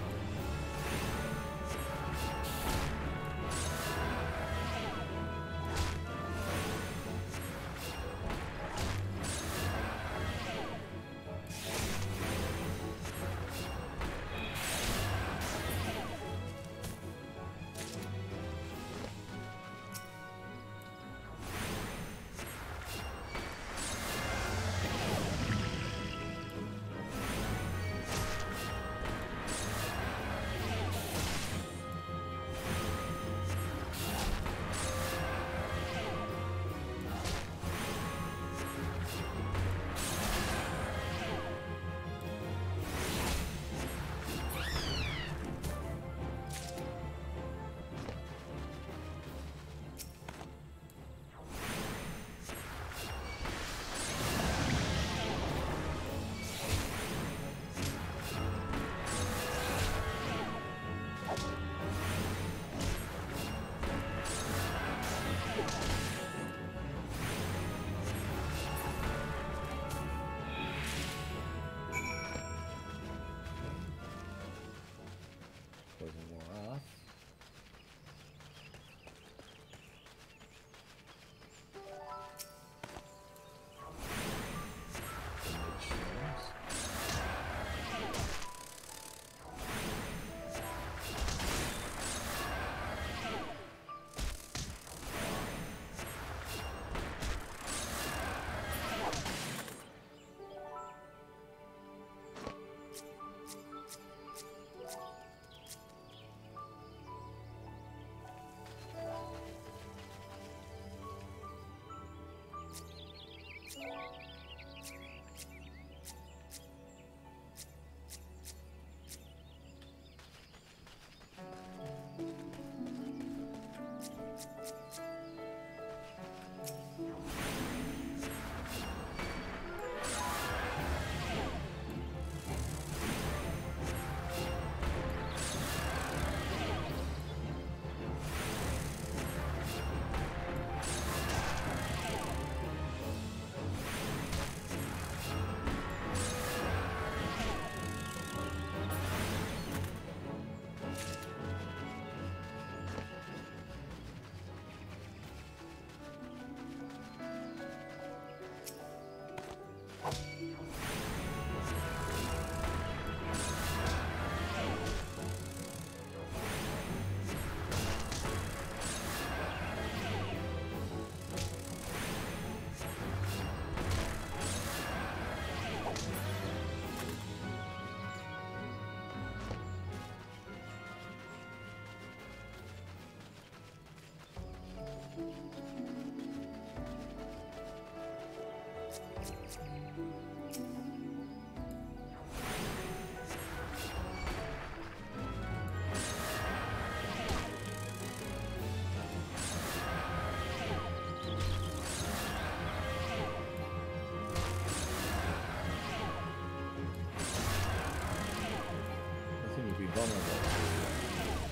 vulnerable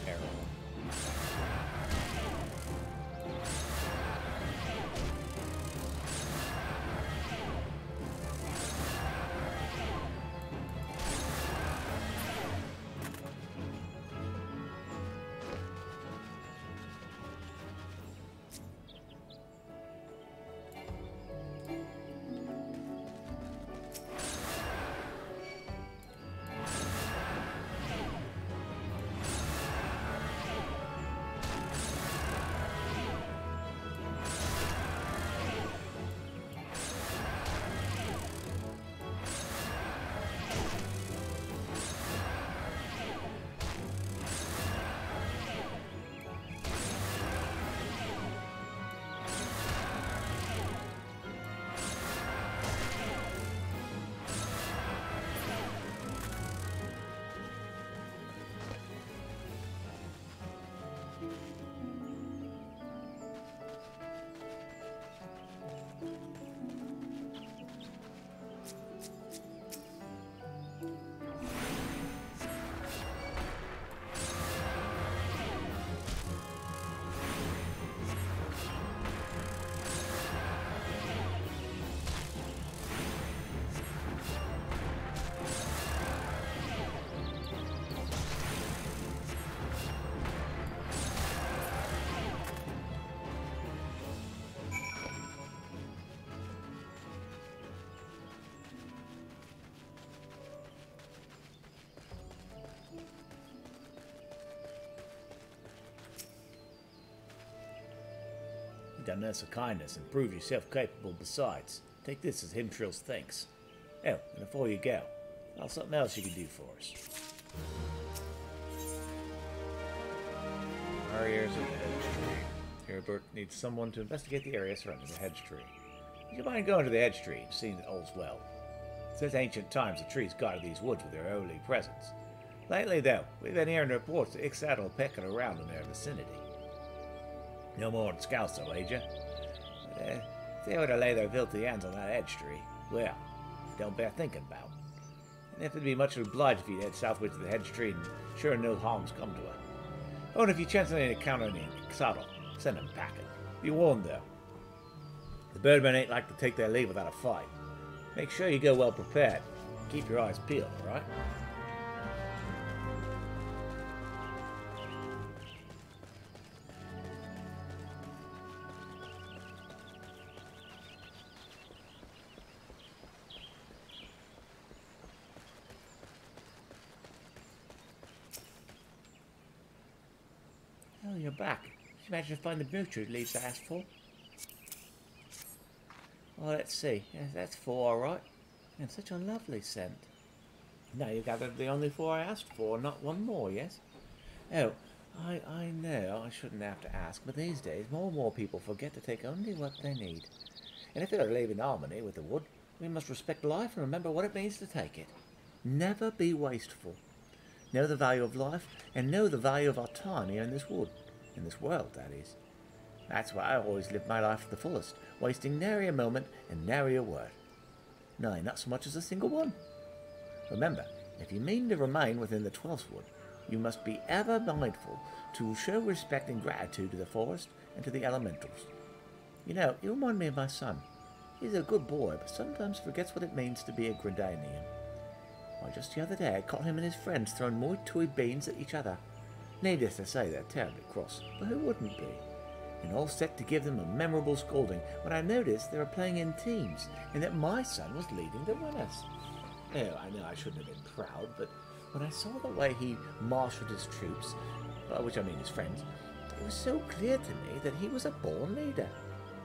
to arrow. You've done us a kindness and proved yourself capable besides. Take this as Himtrill's thanks. Oh, and before you go, there's something else you can do for us. Warriors of the hedge tree. Herbert needs someone to investigate the area surrounding the hedge tree. Would you mind going to the hedge tree and seeing that all's well? Since ancient times, the trees guarded these woods with their holy presence. Lately, though, we've been hearing reports that XIV pecking around in their vicinity. No more than scouts, though, eh, But, if they were to lay their filthy hands on that hedge tree, well, don't bear thinking about. And if it'd be much obliged if you'd head southward to the hedge tree and sure no harm's come to her. Oh, and if you chance on any encounter in XIV, send them packing. Be warned, though. The birdmen ain't like to take their leave without a fight. Make sure you go well prepared. Keep your eyes peeled, all right? Oh, you're back. Did you manage to find the butcher who leaves I asked for? Oh, let's see. Yes, that's 4, all right. And such a lovely scent. Now you gathered the only 4 I asked for, not one more, yes? Oh, I know I shouldn't have to ask, but these days more and more people forget to take only what they need. And if they are to live in harmony with the wood, we must respect life and remember what it means to take it. Never be wasteful. Know the value of life, and know the value of our time here in this wood. In this world, that is. That's why I always live my life to the fullest, wasting nary a moment and nary a word. No, not so much as a single one. Remember, if you mean to remain within the 12th wood, you must be ever mindful to show respect and gratitude to the forest and to the elementals. You know, you remind me of my son. He's a good boy, but sometimes forgets what it means to be a Grenadian. Why, just the other day I caught him and his friends throwing moi toi beans at each other. Needless to say, they're terribly cross, but who wouldn't be? And all set to give them a memorable scolding when I noticed they were playing in teams and that my son was leading the winners. Oh, I know I shouldn't have been proud, but when I saw the way he marshalled his troops, by which I mean his friends, it was so clear to me that he was a born leader.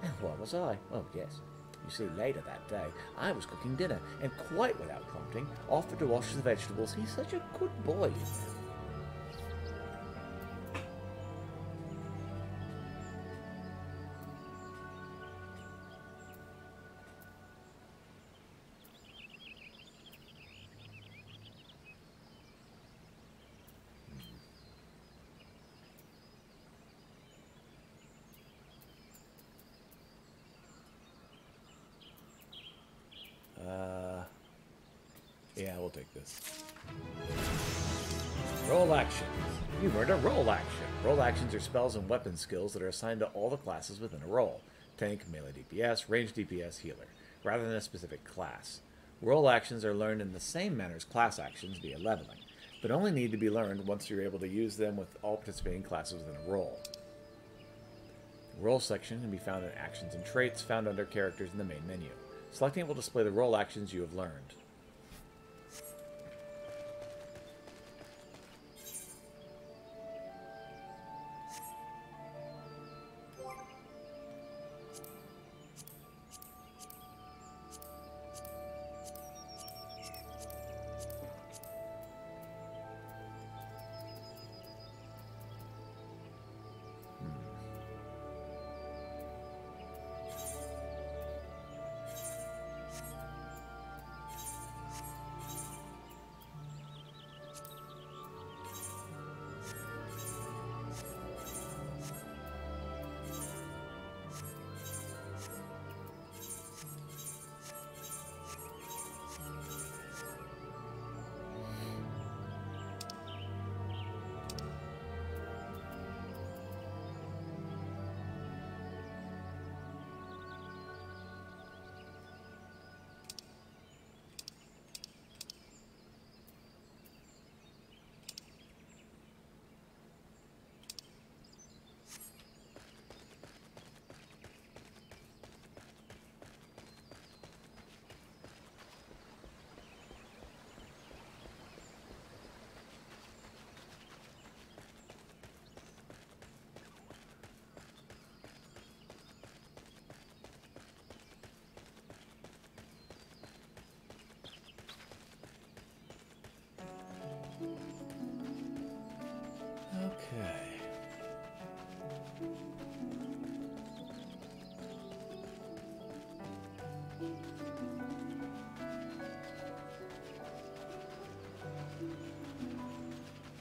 And what was I? Oh, yes. You see, later that day, I was cooking dinner, and quite without prompting, offered to wash the vegetables. He's such a good boy, you know. Yeah, we'll take this. Roll actions. You've earned a roll action. Roll actions are spells and weapon skills that are assigned to all the classes within a role. Tank, melee DPS, range DPS, healer, rather than a specific class. Roll actions are learned in the same manner as class actions via leveling, but only need to be learned once you're able to use them with all participating classes within a role. The role section can be found in Actions and Traits, found under Characters in the main menu. Selecting it will display the role actions you have learned. Okay.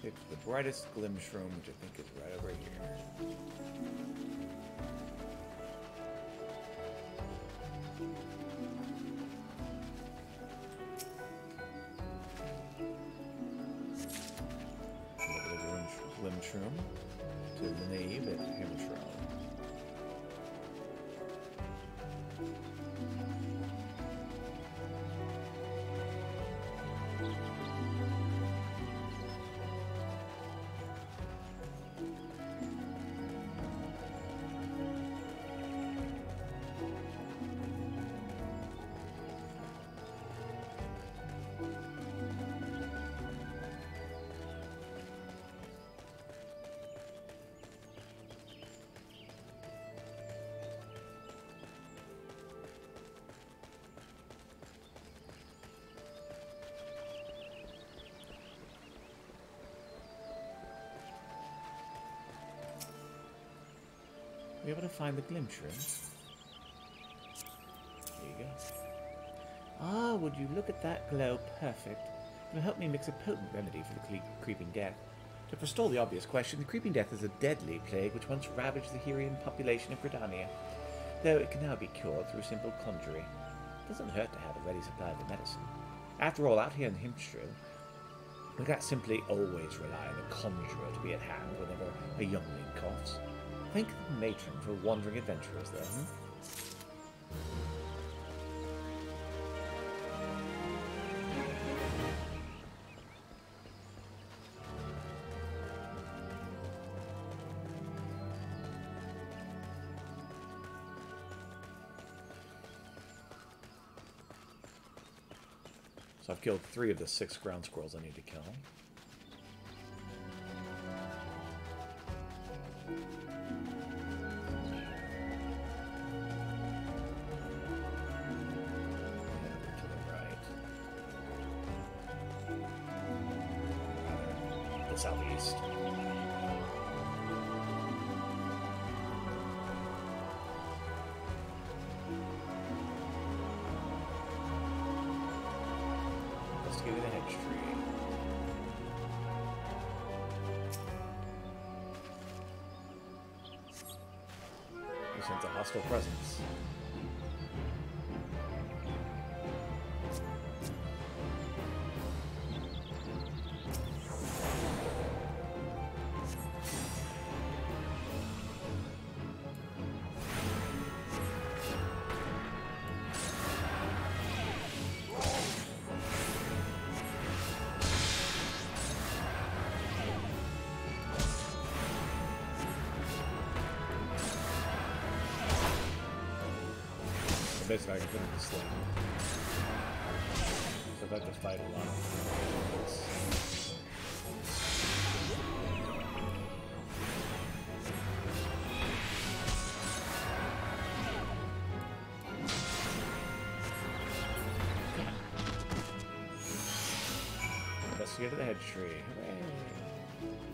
Pick the brightest glim shroom, which I think is right over here. Glimshroom to the nave at Hammershroud. Be able to find the glimshrooms. There you go. Ah, would you look at that glow? Perfect. It will help me mix a potent remedy for the creeping death. To forestall the obvious question, the creeping death is a deadly plague which once ravaged the Herian population of Gridania, though it can now be cured through simple conjuring. It doesn't hurt to have a ready supply of the medicine. After all, out here in Himstru, we can't simply always rely on a conjurer to be at hand whenever a youngling coughs. Thank the matron for wandering adventurers there, So I've killed 3 of the 6 ground squirrels I need to kill. Southeast. Investigating the hedge tree. We sense a hostile presence. basically I can put it to sleep. So if I have to fight a lot of Investigate the hedge tree. Hooray.